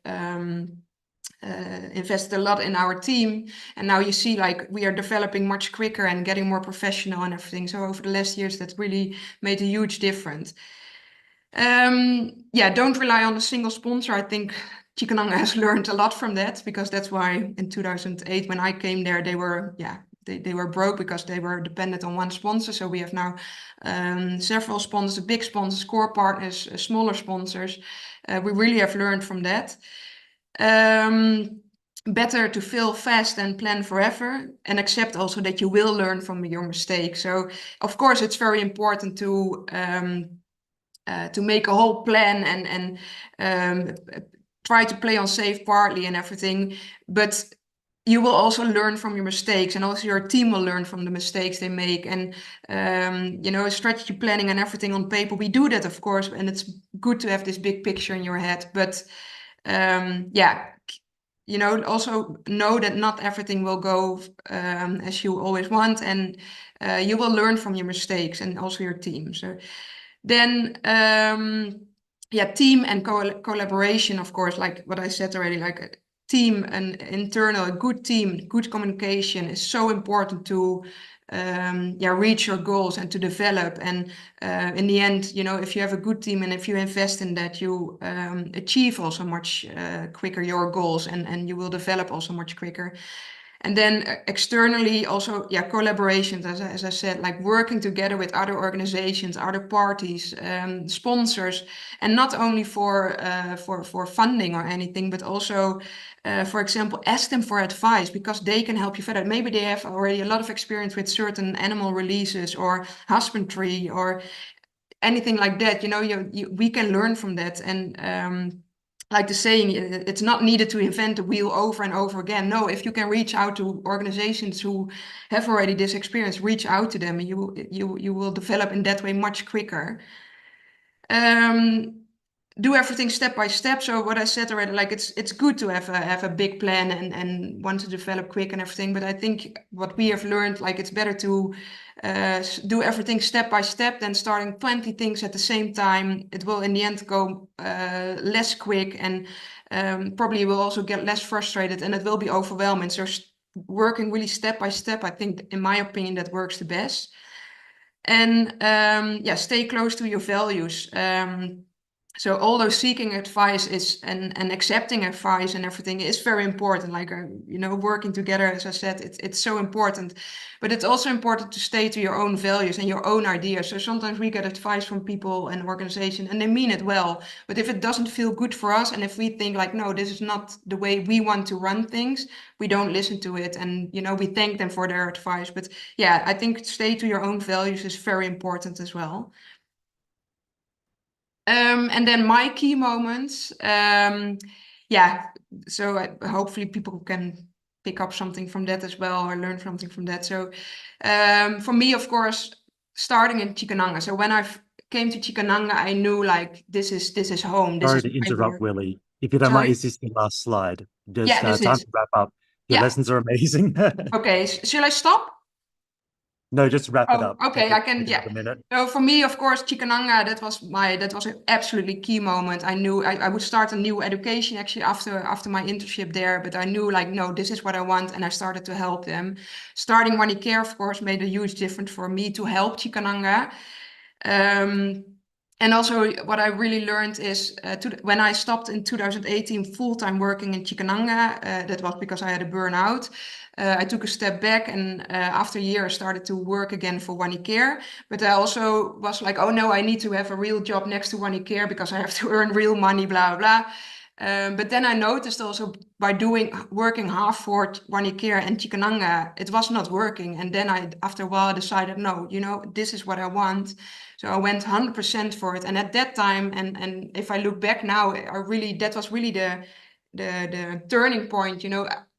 invested a lot in our team, and now you see like we are developing much quicker and getting more professional and everything. So over the last years that really made a huge difference. Don't rely on a single sponsor. I think Chikananga has learned a lot from that, because that's why in 2008 when I came there, they were broke because they were dependent on one sponsor. So we have now several sponsors, big sponsors, core partners, smaller sponsors. We really have learned from that. Better to fail fast and plan forever, and accept also that you will learn from your mistakes. So of course it's very important to make a whole plan and try to play on safe partly and everything, but you will also learn from your mistakes, and also your team will learn from the mistakes they make. And strategy planning and everything on paper, we do that, of course, and it's good to have this big picture in your head, but also know that not everything will go as you always want, and you will learn from your mistakes, and also your team. So then team and collaboration, of course, like what I said already, like a team, a good team, good communication is so important to reach your goals and to develop. And in the end, if you have a good team and if you invest in that, you achieve also much quicker your goals, and you will develop also much quicker. And then externally also, collaborations, as I said, like working together with other organizations, other parties, sponsors, and not only for funding or anything, but also, for example, ask them for advice, because they can help you further. Maybe they have already a lot of experience with certain animal releases or husbandry or anything like that. We can learn from that. And like the saying, it's not needed to invent the wheel over and over again. No, if you can reach out to organizations who have already this experience, reach out to them, and you will develop in that way much quicker. Do everything step by step. So what I said already, like it's good to have a big plan and want to develop quick and everything. But I think what we have learned, like it's better to do everything step by step than starting 20 things at the same time. It will in the end go less quick, and probably you will also get less frustrated, and it will be overwhelming. So working really step by step, I think, in my opinion, that works the best. And stay close to your values. So although seeking advice is and accepting advice and everything is very important, like working together, as I said, it's so important. But it's also important to stay to your own values and your own ideas. So sometimes we get advice from people and organizations, and they mean it well. But if it doesn't feel good for us, and if we think like, no, this is not the way we want to run things, we don't listen to it, and we thank them for their advice. But I think stay to your own values is very important as well. And then my key moments, so hopefully people can pick up something from that as well, or learn something from that. So for me, of course, starting in Chikananga. So when I came to Chikananga, I knew like this is home. Sorry to interrupt, Willie. If you don't mind, is this the last slide? Just time to wrap up. Your lessons are amazing. Okay, shall I stop? No, just wrap it up. Okay, I can. Yeah. So for me, of course, Chikananga, that was an absolutely key moment. I knew I would start a new education actually after my internship there, but I knew like, no, this is what I want, and I started to help them. Starting Wanicare, of course, made a huge difference for me to help Chikananga. And also what I really learned is when I stopped in 2018 full-time working in Chikananga, that was because I had a burnout. I took a step back, and after a year I started to work again for Wanicare. But I also was like, oh no, I need to have a real job next to Wanicare because I have to earn real money, blah, blah. But then I noticed also by working half for Wanicare and Chikananga, it was not working. And then after a while, I decided, no, this is what I want. So I went 100% for it. And at that time, and if I look back now, that was really the turning point.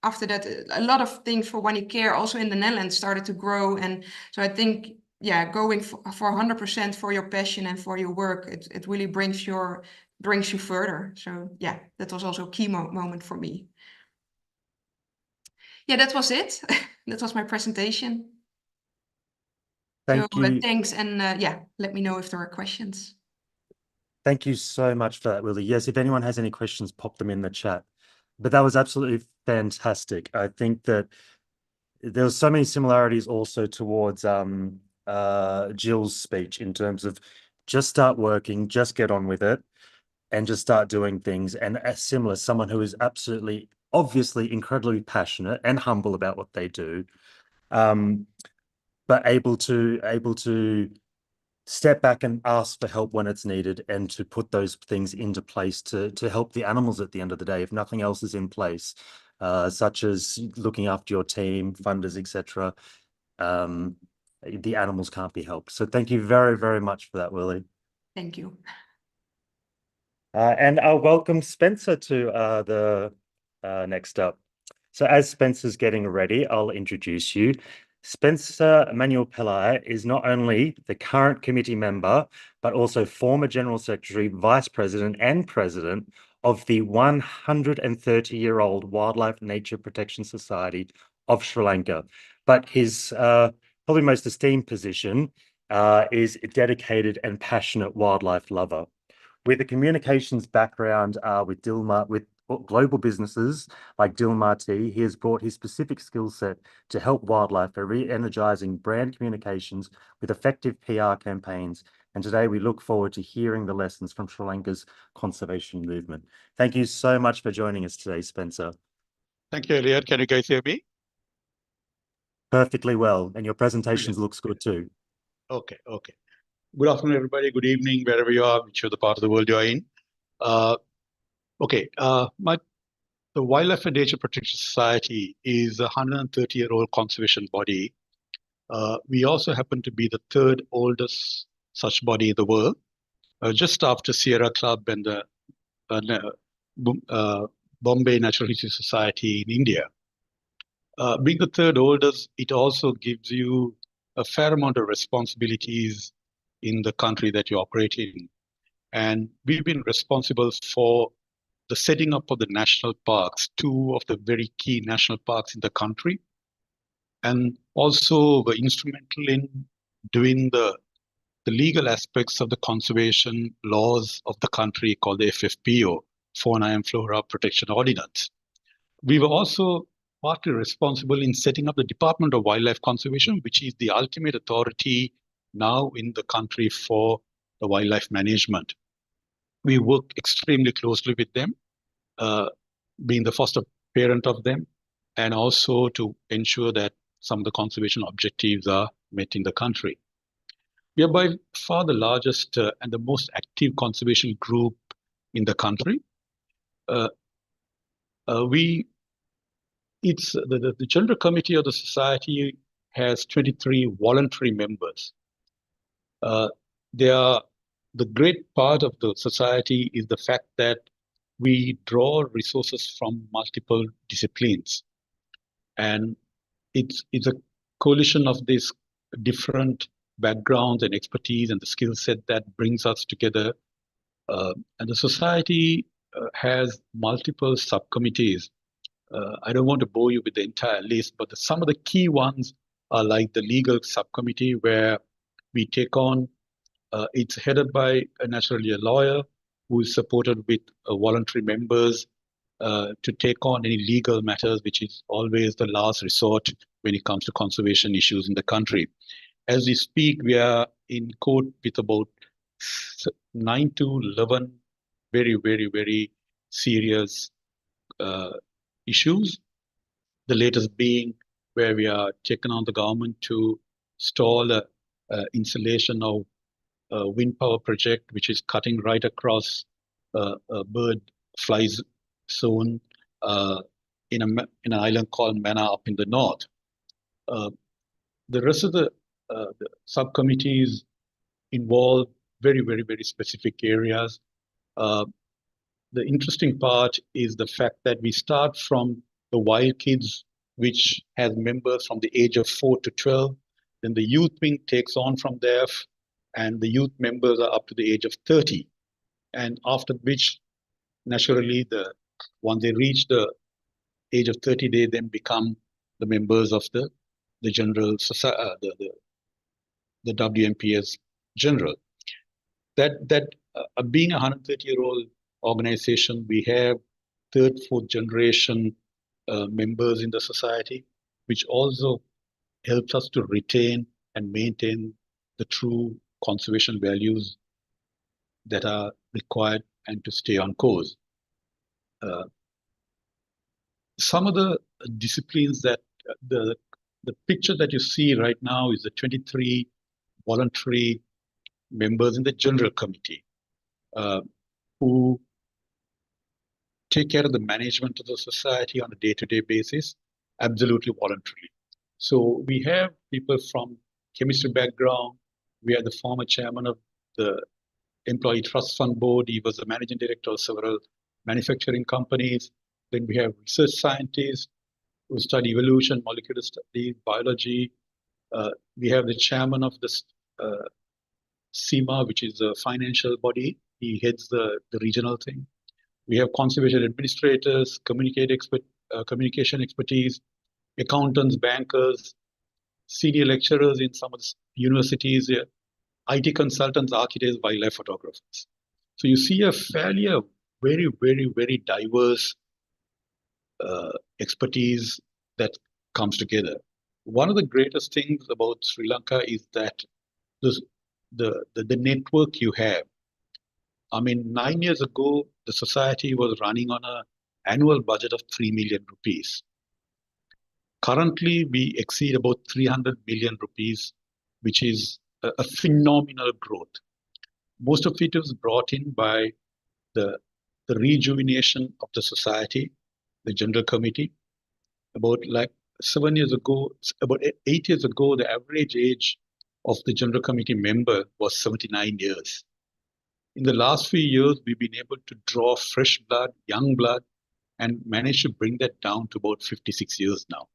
After that, a lot of things for Wanicare, also in the Netherlands, started to grow. And so I think yeah, going for 100% for your passion and for your work, it really brings you further. So yeah, that was also a key moment for me. Yeah, that was it. That was my presentation. Thank you. Thanks, and yeah, let me know if there are questions. Thank you so much for that, Willie. Yes, if anyone has any questions, pop them in the chat. But that was absolutely fantastic. I think that there were so many similarities also towards Jill's speech in terms of just start working, just get on with it, and just start doing things. And as similar, someone who is absolutely, obviously incredibly passionate and humble about what they do, but able to step back and ask for help when it's needed, and to put those things into place to help the animals at the end of the day, if nothing else is in place, such as looking after your team, funders, etc. The animals can't be helped. So thank you very, very much for that, Willie. Thank you. And I'll welcome Spencer to the next up. So as Spencer's getting ready, I'll introduce you. Spencer Manuelpillai is not only the current committee member, but also former General Secretary, Vice President and President of the 130-year-old Wildlife Nature Protection Society of Sri Lanka. But his probably most esteemed position is a dedicated and passionate wildlife lover. With a communications background with global businesses like Dilmah Tea, he has brought his specific skill set to help wildlife by re-energizing brand communications with effective PR campaigns. And today we look forward to hearing the lessons from Sri Lanka's conservation movement. Thank you so much for joining us today, Spencer. Thank you, Elliot. Can you guys hear me? Perfectly well. And your presentations looks good too. Okay. Good afternoon, everybody. Good evening, wherever you are, whichever the part of the world you are in. The Wildlife and Nature Protection Society is a 130-year-old conservation body. We also happen to be the third oldest such body in the world, just after Sierra Club and the Bombay Natural History Society in India. Being the third oldest, it also gives you a fair amount of responsibilities in the country that you operate in. And we've been responsible for the setting up of the national parks, 2 of the very key national parks in the country, and also were instrumental in doing the legal aspects of the conservation laws of the country called the FFPO, Fauna and Flora Protection Ordinance. We were also partly responsible in setting up the Department of Wildlife Conservation, which is the ultimate authority now in the country for the wildlife management. We work extremely closely with them, being the foster parent of them, and also to ensure that some of the conservation objectives are met in the country. We are by far the largest and the most active conservation group in the country. The General Committee of the Society has 23 voluntary members. The great part of the society is the fact that we draw resources from multiple disciplines. And it's a coalition of these different backgrounds and expertise and the skill set that brings us together. And the society has multiple subcommittees. I don't want to bore you with the entire list, but some of the key ones are like the legal subcommittee, where we take on, it's headed by naturally a lawyer who is supported with voluntary members to take on any legal matters, which is always the last resort when it comes to conservation issues in the country. As we speak, we are in court with about 9 to 11 very, very, very serious issues. The latest being where we are taking on the government to stall installation of a wind power project, which is cutting right across a bird fly zone in an island called Manna up in the north. The rest of the subcommittees involve very, very, very specific areas. The interesting part is the fact that we start from the wild kids, which has members from the age of 4 to 12, Then the youth wing takes on from there, and the youth members are up to the age of 30. And after which, naturally, once they reach the age of 30, they then become the members of the general society, the WMPS general. Being a 130-year-old organization, we have third, fourth generation members in the society, which also helps us to retain and maintain the true conservation values that are required and to stay on course. Some of the disciplines that the picture that you see right now is the 23 voluntary members in the general committee who take care of the management of the society on a day-to-day basis, absolutely voluntarily. So we have people from chemistry background. We are the former chairman of the Employee Trust Fund Board. He was the managing director of several manufacturing companies. Then we have research scientists who study evolution, molecular studies, biology. We have the chairman of the CIMA, which is a financial body. He heads the regional thing. We have conservation administrators, communication expertise, accountants, bankers, senior lecturers in some of the universities, IT consultants, architects, wildlife photographers. So you see a fairly very, very, very diverse expertise that comes together. One of the greatest things about Sri Lanka is that the network you have. I mean, 9 years ago, the society was running on an annual budget of 3 million rupees. Currently, we exceed about 300 million rupees, which is a phenomenal growth. Most of it was brought in by the rejuvenation of the society, the general committee. About 8 years ago, the average age of the general committee member was 79 years. In the last few years, we've been able to draw fresh blood, young blood, and manage to bring that down to about 56 years now.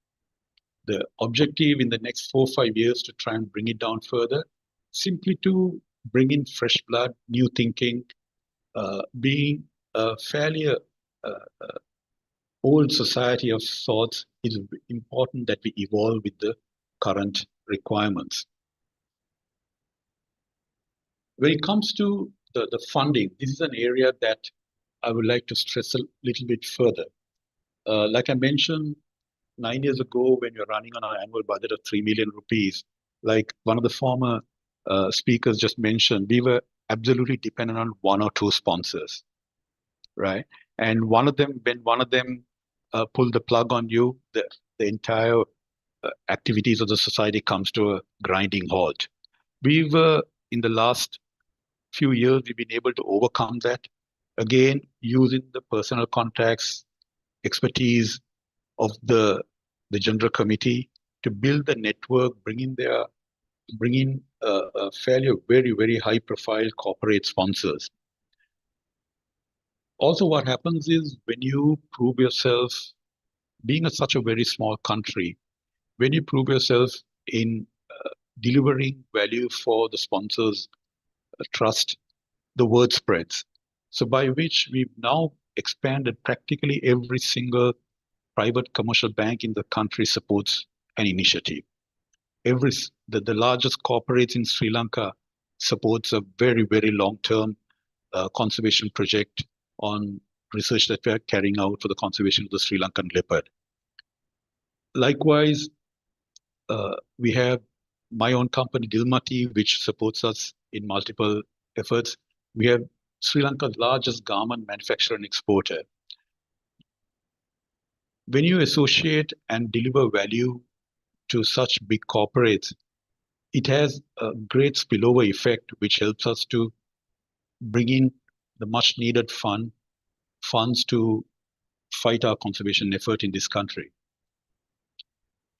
The objective in the next 4 or 5 years to try and bring it down further, simply to bring in fresh blood, new thinking, being a fairly old society of sorts, it's important that we evolve with the current requirements. When it comes to the funding, this is an area that I would like to stress a little bit further. Like I mentioned, 9 years ago, when you're running on an annual budget of 3 million rupees, like one of the former speakers just mentioned, we were absolutely dependent on 1 or 2 sponsors, right? And when one of them pulled the plug on you, the entire activities of the society comes to a grinding halt. In the last few years, we've been able to overcome that, again, using the personal contacts, expertise of the general committee to build the network, bring in a fairly very, very high profile corporate sponsors. Also, what happens is when you prove yourself, being such a very small country, when you prove yourself in delivering value for the sponsors' trust, the word spreads. So by which we've now expanded practically every single private commercial bank in the country supports an initiative. The largest corporates in Sri Lanka supports a very, very long-term conservation project on research that we are carrying out for the conservation of the Sri Lankan leopard. Likewise, we have my own company, Dilmati, which supports us in multiple efforts. We have Sri Lanka's largest garment manufacturer and exporter. When you associate and deliver value to such big corporates, it has a great spillover effect, which helps us to bring in the much needed funds to fight our conservation effort in this country.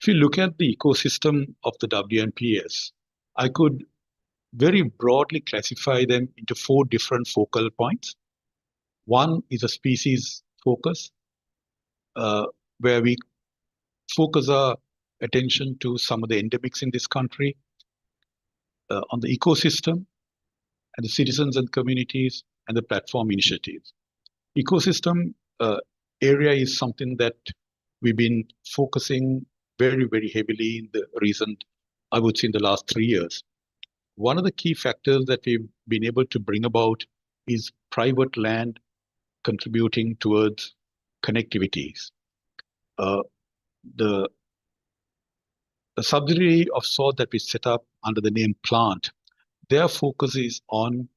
If you look at the ecosystem of the WNPS, I could very broadly classify them into 4 different focal points. One is a species focus, where we focus our attention to some of the endemics in this country, on the ecosystem, and the citizens and communities, and the platform initiatives. Ecosystem area is something that we've been focusing very, very heavily in the recent, I would say in the last 3 years. One of the key factors that we've been able to bring about is private land contributing towards connectivities. The subsidiary of sort that we set up under the name Plant, their focus is on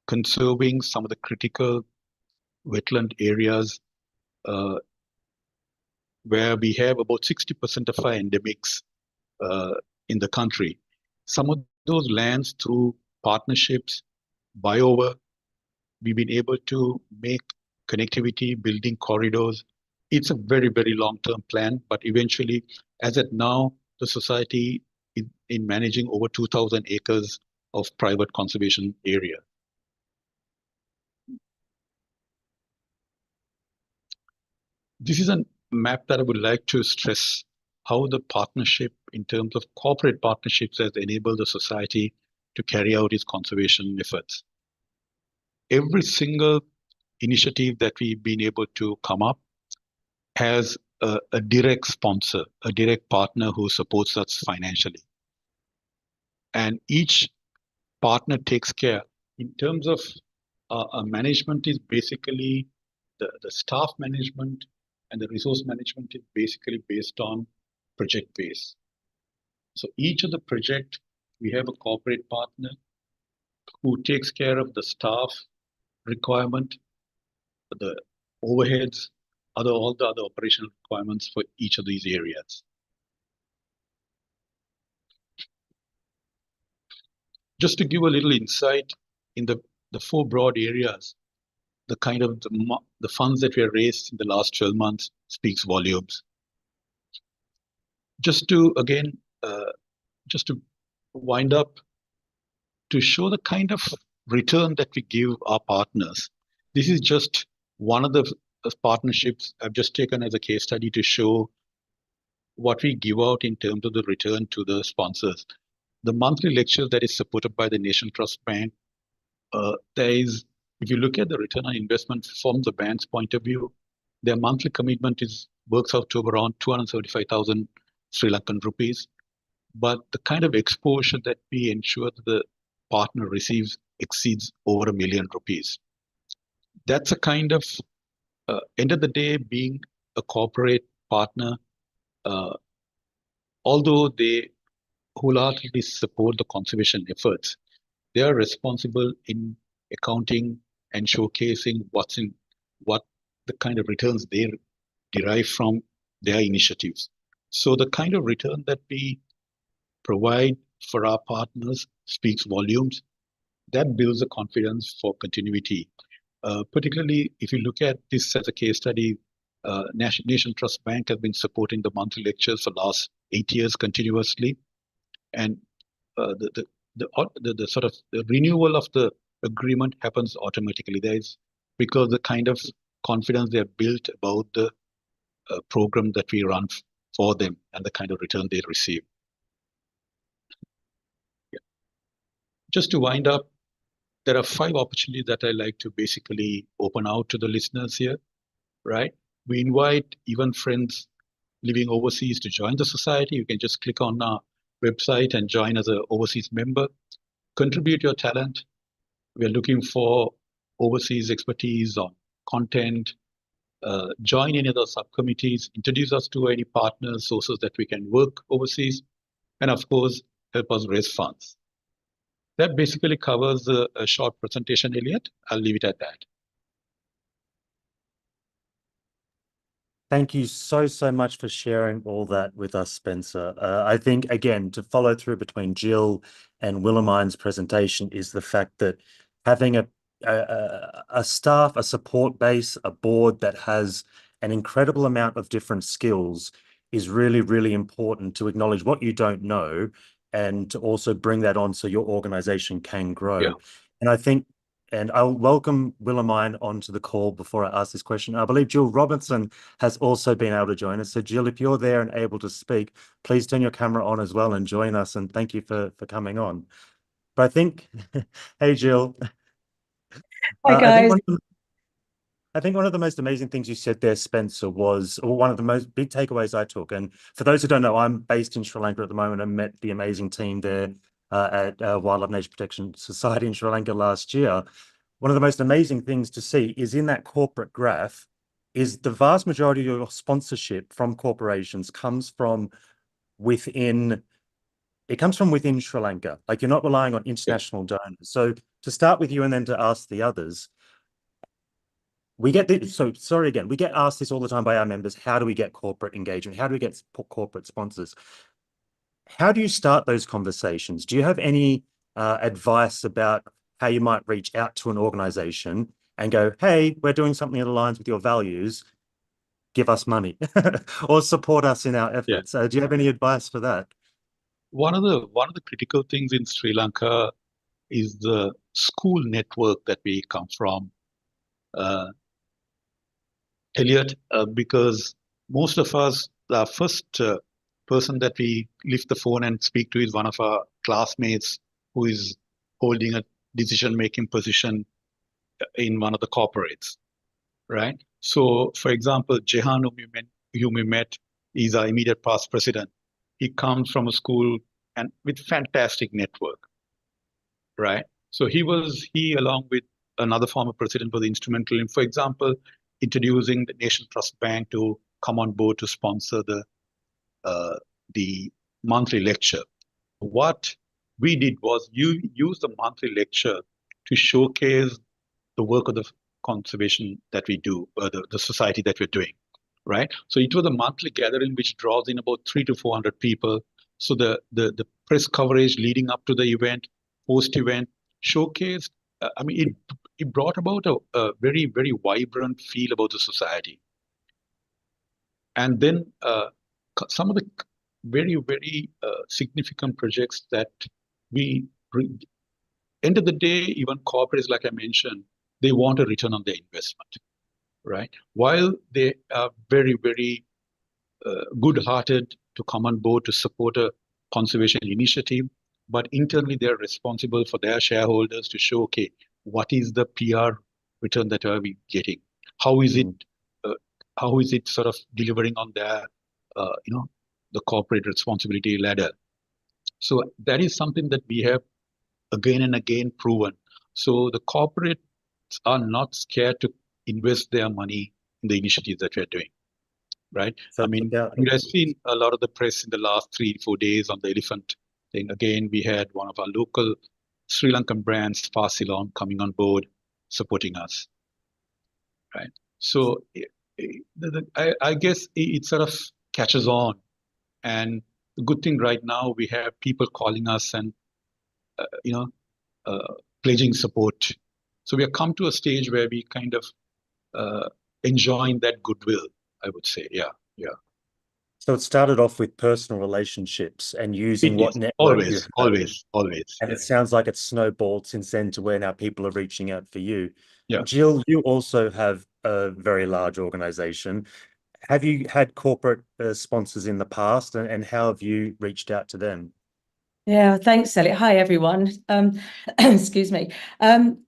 conserving some of the critical wetland areas where we have about 60% of our endemics in the country. Some of those lands, through partnerships, buyover, we've been able to make connectivity, building corridors. It's a very, very long-term plan, but eventually, as at now, the society in managing over 2,000 acres of private conservation area. This is a map that I would like to stress how the partnership in terms of corporate partnerships has enabled the society to carry out its conservation efforts. Every single initiative that we've been able to come up has a direct sponsor, a direct partner who supports us financially. And each partner takes care. In terms of management is basically the staff management, and the resource management is basically based on project base. So each of the project, we have a corporate partner who takes care of the staff requirement, the overheads, all the other operational requirements for each of these areas. Just to give a little insight in the 4 broad areas, the kind of the funds that we have raised in the last 12 months speaks volumes. Just to, again, just to wind up, to show the kind of return that we give our partners. This is just one of the partnerships I've just taken as a case study to show what we give out in terms of the return to the sponsors. The monthly lecture that is supported by the Nation Trust Bank, there is, if you look at the return on investment from the bank's point of view, their monthly commitment works out to around 275,000 Sri Lankan rupees. But the kind of exposure that we ensure that the partner receives exceeds over ₹1 million. That's a kind of, end of the day, being a corporate partner, although they wholeheartedly support the conservation efforts, they are responsible in accounting and showcasing what the kind of returns they derive from their initiatives. So the kind of return that we provide for our partners speaks volumes. That builds a confidence for continuity. Particularly if you look at this as a case study, Nation Trust Bank has been supporting the monthly lectures for the last 8 years continuously. And the sort of the renewal of the agreement happens automatically. Because the kind of confidence they have built about the program that we run for them and the kind of return they receive. Yeah. Just to wind up, there are 5 opportunities that I like to basically open out to the listeners here, right? We invite even friends living overseas to join the society. You can just click on our website and join as an overseas member. Contribute your talent. We are looking for overseas expertise on content. Join any of the subcommittees. Introduce us to any partners, sources that we can work overseas. And of course, help us raise funds. That basically covers a short presentation, Elliot. I'll leave it at that. Thank you so much for sharing all that with us, Spencer. I think, again, to follow through between Jill and Willemijn's presentation is the fact that having a staff, a support base, a board that has an incredible amount of different skills is really, really important to acknowledge what you don't know and to also bring that on so your organization can grow. Yeah. And I think And I'll welcome Willemijn onto the call before I ask this question. I believe Jill Robinson has also been able to join us. So Jill, if you're there and able to speak, please turn your camera on as well and join us. And thank you for coming on. But I think, hey, Jill. Hi, guys. I think one of the most amazing things you said there, Spencer, was one of the most big takeaways I took. And for those who don't know, I'm based in Sri Lanka at the moment and met the amazing team there at Wildlife Nature Protection Society in Sri Lanka last year. One of the most amazing things to see is in that corporate graph is the vast majority of your sponsorship from corporations comes from within. It comes from within Sri Lanka. Like, you're not relying on international donors. So to start with you and then to ask the others, we get this, so sorry again, we get asked this all the time by our members, how do we get corporate engagement? How do we get corporate sponsors? How do you start those conversations? Do you have any advice about how you might reach out to an organization and go, hey, we're doing something that aligns with your values, give us money or support us in our efforts? Do you have any advice for that? One of the critical things in Sri Lanka is the school network that we come from. Elliot, because most of us, the first person that we lift the phone and speak to is one of our classmates who is holding a decision-making position in one of the corporates, right? So, for example, Jehan, whom we met, is our immediate past president. He comes from a school and with fantastic network, right? So he along with another former president was instrumental in, for example, introducing the Nation Trust Bank to come on board to sponsor the monthly lecture. What we did was use the monthly lecture to showcase the work of the conservation that we do, the society that we're doing, right? So it was a monthly gathering which draws in about 300 to 400 people. So the press coverage leading up to the event, post-event, showcased, it brought about a very, very vibrant feel about the society. And then some of the very, very significant projects that we bring. End of the day, even corporates, like I mentioned, they want a return on their investment, right? While they are very, very good-hearted to come on board to support a conservation initiative, but internally they're responsible for their shareholders to show, okay, what is the PR return that are we getting? How is it sort of delivering on their, the corporate responsibility ladder? So that is something that we have again and again proven. So the corporates are not scared to invest their money in the initiatives that we're doing, right? So I've seen a lot of the press in the last 3-4 days on the elephant thing. Again, we had one of our local Sri Lankan brands, Farsilon, coming on board, supporting us, right? So I guess it sort of catches on. And the good thing right now, we have people calling us and, pledging support. So we have come to a stage where we kind of enjoying that goodwill, I would say. Yeah. So it started off with personal relationships and using what network you have. Always. And it sounds like it's snowballed since then to where now people are reaching out for you. Yeah. Jill, you also have a very large organization. Have you had corporate sponsors in the past, and how have you reached out to them? Yeah, thanks, Elliot. Hi, everyone. Excuse me.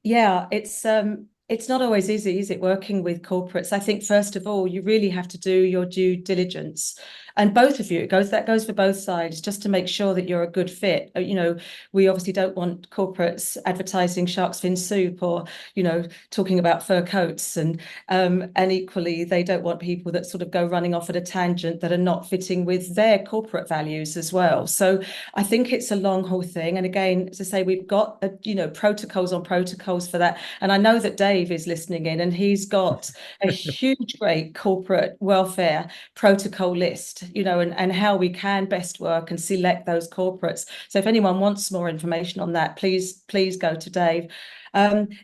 Yeah, it's not always easy, is it, working with corporates? I think, first of all, you really have to do your due diligence. And both of you, that goes for both sides, just to make sure that you're a good fit. We obviously don't want corporates advertising shark's fin soup or, talking about fur coats. And equally, they don't want people that sort of go running off at a tangent that are not fitting with their corporate values as well. So I think it's a long haul thing. And again, as I say, we've got, protocols on protocols for that. And I know that Dave is listening in, and he's got a huge, great corporate welfare protocol list you know, and how we can best work and select those corporates. So if anyone wants more information on that, please go to Dave.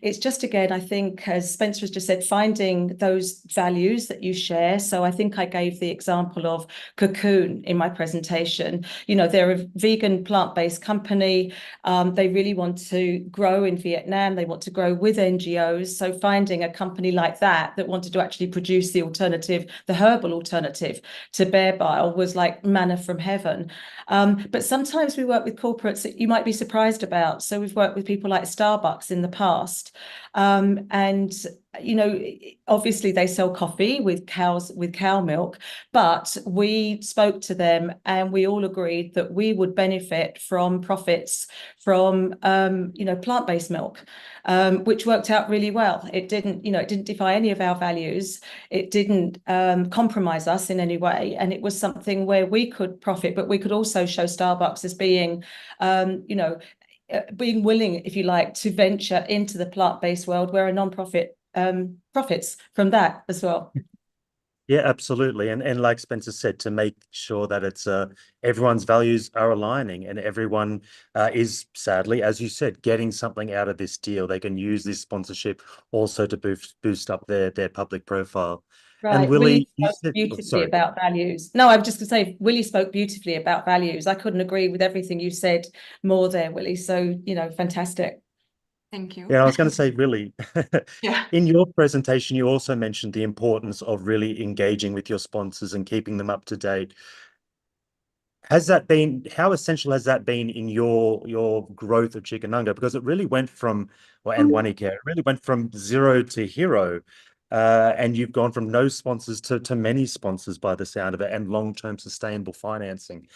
It's just, again, I think, as Spencer has just said, finding those values that you share. So I think I gave the example of Cocoon in my presentation. You know, they're a vegan plant-based company. They really want to grow in Vietnam. They want to grow with NGOs. So finding a company like that wanted to actually produce the alternative, the herbal alternative to bear bile, was like manna from heaven. But sometimes we work with corporates that you might be surprised about. So we've worked with people like Starbucks in the past. And, you know, obviously they sell coffee with cow milk, but we spoke to them and we all agreed that we would benefit from profits from, you know, plant-based milk, which worked out really well. It didn't, you know, it didn't defy any of our values. It didn't compromise us in any way. And it was something where we could profit, but we could also show Starbucks as being, you know, being willing, if you like, to venture into the plant-based world where a non-profit profits from that as well. Yeah, absolutely. And like Spencer said, to make sure that it's everyone's values are aligning and everyone is, sadly, as you said, getting something out of this deal. They can use this sponsorship also to boost up their public profile. Right. And Willie, you spoke said, beautifully about values. No, I'm just going to say, Willie spoke beautifully about values. I couldn't agree with everything you said more there, Willie. So, you know, fantastic. Thank you. Yeah, I was going to say, Willie, Yeah. in your presentation, you also mentioned the importance of really engaging with your sponsors and keeping them up to date. Has that been, how essential has that been in your growth of Chickamauga? Because it really went from, well, and Wanicare, it really went from zero to hero. And you've gone from no sponsors to many sponsors by the sound of it, and long-term sustainable financing.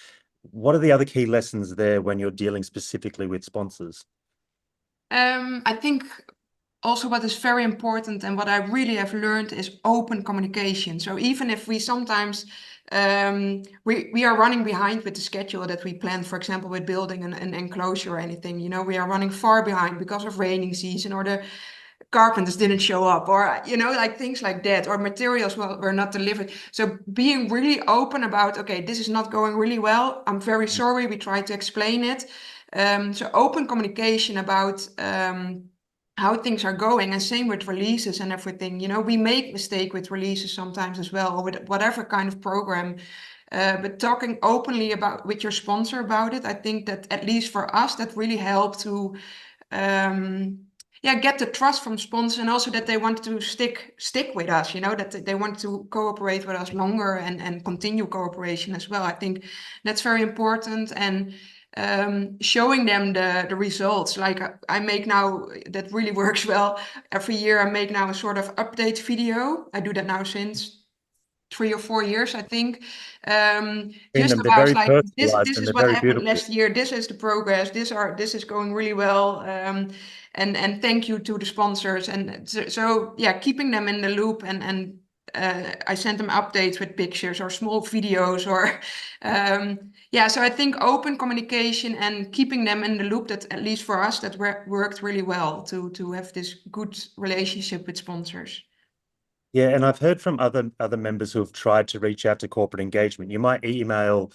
What are the other key lessons there when you're dealing specifically with sponsors? I think also what is very important and what I really have learned is open communication. So even if we sometimes we are running behind with the schedule that we planned, for example, with building an enclosure or anything, you know, we are running far behind because of raining season, or the carpenters didn't show up, or, you know, like things like that, or materials were not delivered. So being really open about, okay, this is not going really well, I'm very sorry, we tried to explain it. So open communication about how things are going, and same with releases and everything. You know, we make mistake with releases sometimes as well, or with whatever kind of program. But talking openly with your sponsor about it, I think that at least for us, that really helped to get the trust from sponsors, and also that they want to stick with us, you know, that they want to cooperate with us longer and continue cooperation as well. I think that's very important. And showing them the results, like I make now, that really works well. Every year I make now a sort of update video. I do that now since 3 or 4 years, I think. Just about like this is what happened last year. This is the progress. This is going really well. And thank you to the sponsors. And so yeah, keeping them in the loop, and I sent them updates with pictures or small videos, or so I think open communication and keeping them in the loop, that at least for us, that worked really well to have this good relationship with sponsors. Yeah, and I've heard from other members who have tried to reach out to corporate engagement. You might email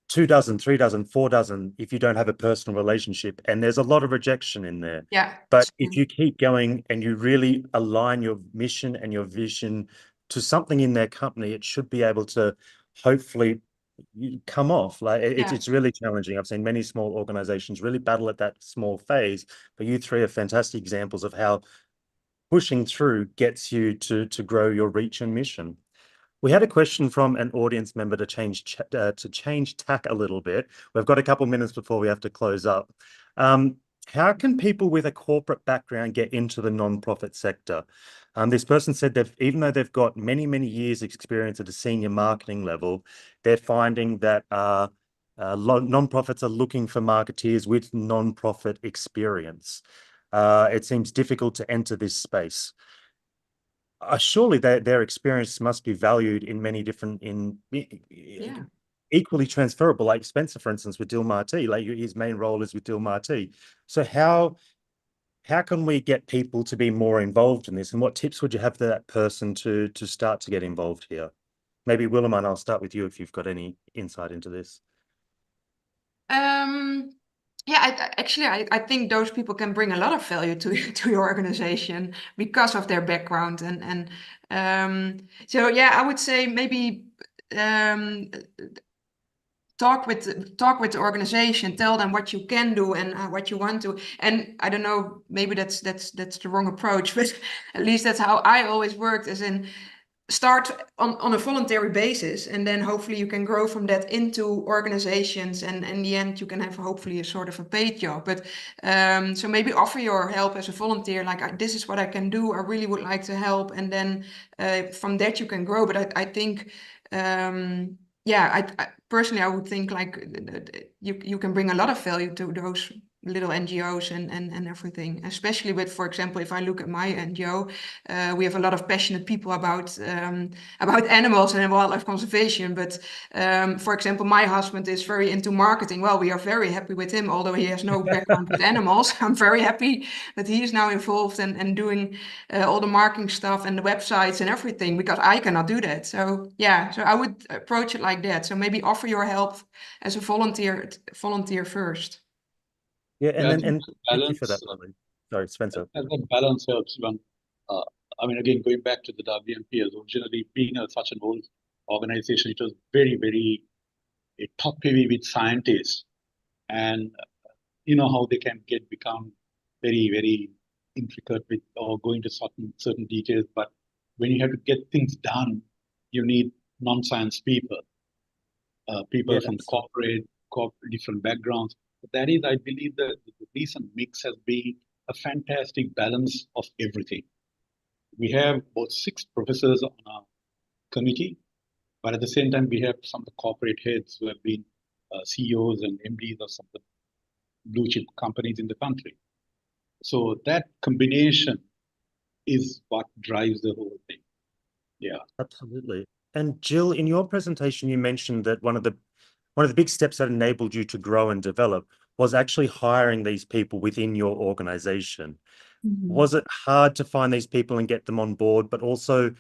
2 dozen, 3 dozen, 4 dozen if you don't have a personal relationship, and there's a lot of rejection in there. Yeah. But if you keep going and you really align your mission and your vision to something in their company, it should be able to hopefully come off. Like it's really challenging. I've seen many small organizations really battle at that small phase, but you three are fantastic examples of how pushing through gets you to grow your reach and mission. We had a question from an audience member to change tack a little bit. We've got a couple minutes before we have to close up. How can people with a corporate background get into the non-profit sector? This person said even though they've got many, many years experience at a senior marketing level, they're finding that non-profits are looking for marketeers with non-profit experience. It seems difficult to enter this space. Surely their experience must be valued in many different, equally transferable, like Spencer, for instance, with Dilmarti, like his main role is with Dilmarti. So how can we get people to be more involved in this, and what tips would you have for that person to start to get involved here? Maybe Willemijn, I'll start with you if you've got any insight into this. Yeah, I think those people can bring a lot of value to your organization because of their background so yeah, I would say maybe talk with the organization, tell them what you can do and what you want to. And I don't know, maybe that's the wrong approach, but at least that's how I always worked, as in start on a voluntary basis, and then hopefully you can grow from that into organizations, and in the end you can have hopefully a sort of a paid job. But so maybe offer your help as a volunteer, like this is what I can do, I really would like to help, and then from that you can grow. But I think yeah, I personally I would think like you can bring a lot of value to those little NGOs and everything, especially with, for example, if I look at my NGO, we have a lot of passionate people about animals and wildlife conservation. But for example, my husband is very into marketing. Well, we are very happy with him, although he has no background with animals. I'm very happy that he is now involved and doing all the marketing stuff and the websites and everything, because I cannot do that. So yeah, so I would approach it like that. So maybe offer your help as a volunteer first. Yeah, Yeah, I and think thank you for that, balance, Willemijn. Sorry, Spencer. and that balance helps when, I mean, again, going back to the WMP, as originally being such an old organization, it was very, very top heavy with scientists, and you know how they can become very, very intricate with or go into certain details. But when you have to get things done, you need non-science people, people Yeah, from corporate different backgrounds. That is, I believe, the recent mix has been a fantastic balance of everything. We have about 6 professors on our committee, but at the same time, we have some of the corporate heads who have been CEOs and MDs of some of the blue chip companies in the country. So that combination is what drives the whole thing. Yeah, absolutely. And Jill, in your presentation, you mentioned that one of the big steps that enabled you to grow and develop was actually hiring these people within your organization. Mhm. Was it hard to find these people and get them on board, but also,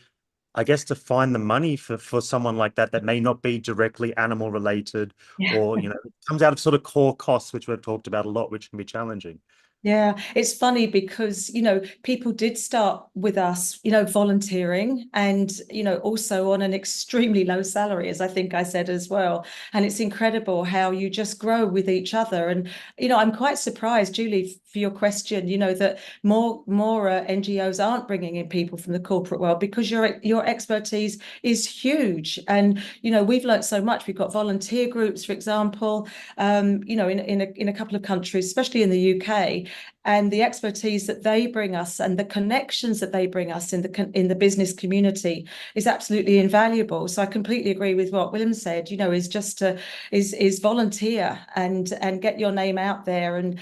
I guess, to find the money for someone like that may not be directly animal related, Yeah. or, you know, it comes out of sort of core costs, which we've talked about a lot, which can be challenging. Yeah, it's funny because, you know, people did start with us, you know, volunteering and, you know, also on an extremely low salary, as I think I said as well. And it's incredible how you just grow with each other. And, you know, I'm quite surprised, Julie, for your question, you know, that more NGOs aren't bringing in people from the corporate world, because your expertise is huge. And, you know, we've learned so much. We've got volunteer groups, for example, you know, in a couple of countries, especially in the UK. And the expertise that they bring us and the connections that they bring us in the business community is absolutely invaluable. So I completely agree with what Willem said. You know, is just to is volunteer and get your name out there and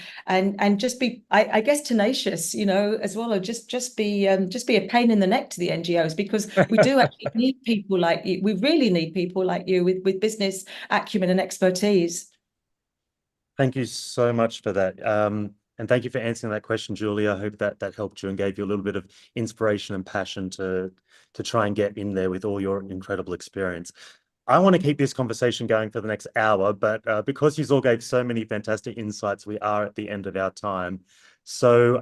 just be, I guess, tenacious. You know, as well, or just be a pain in the neck to the NGOs, because we do actually need people like you. We really need people like you with business acumen and expertise. Thank you so much for that. And thank you for answering that question, Julie. I hope that helped you and gave you a little bit of inspiration and passion to try and get in there with all your incredible experience. I want to keep this conversation going for the next hour, but because you all gave so many fantastic insights, we are at the end of our time. So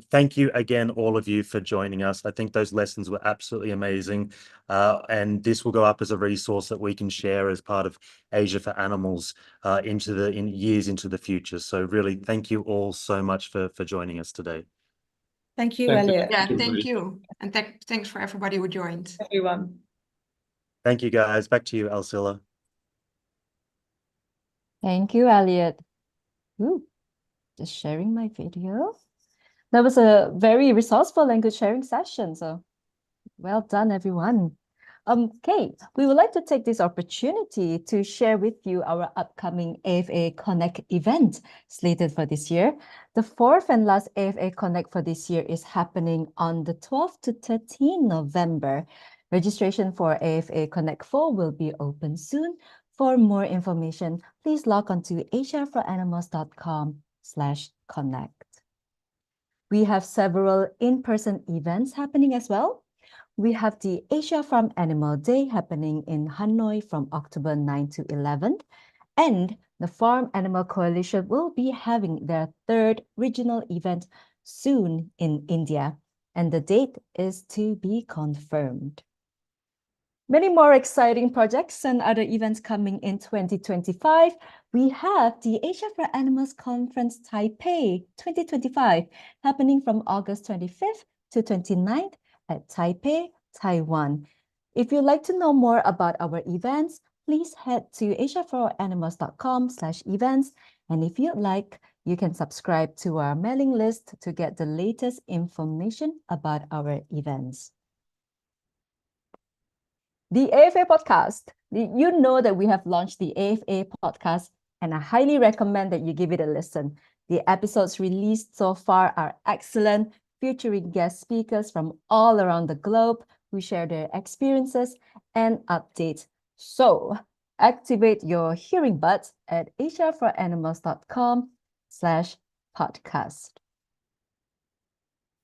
thank you again, all of you, for joining us. I think those lessons were absolutely amazing. And this will go up as a resource that we can share as part of Asia for Animals in years into the future. So really, thank you all so much for joining us today. Thank you, Thank you. Elliot. Yeah, Thank you, thank Marie. you. And thanks for everybody who joined. Everyone. Thank you, guys. Back to you, Alcilla. Thank you, Elliot. Ooh, just sharing my video. That was a very resourceful and good sharing session. So well done, everyone. Okay, we would like to take this opportunity to share with you our upcoming AfA Connect event slated for this year. The 4th and last AfA Connect for this year is happening on the 12th to 13th November. Registration for AfA Connect 4 will be open soon. For more information, please log on to asiaforanimals.com/connect. We have several in-person events happening as well. we have the Asia Farm Animal Day happening in Hanoi from October 9 to 11. And the Farm Animal Coalition will be having their third regional event soon in India, and the date is to be confirmed. Many more exciting projects and other events coming in 2025. We have the Asia for Animals Conference Taipei 2025 happening from August 25th to 29th at Taipei, Taiwan. If you'd like to know more about our events, please head to asiaforanimals.com/events. And if you'd like, you can subscribe to our mailing list to get the latest information about our events. The AfA podcast. You know that we have launched the AfA podcast, and I highly recommend that you give it a listen. The episodes released so far are excellent, featuring guest speakers from all around the globe who share their experiences and updates. So activate your hearing buds at asiaforanimals.com/podcast.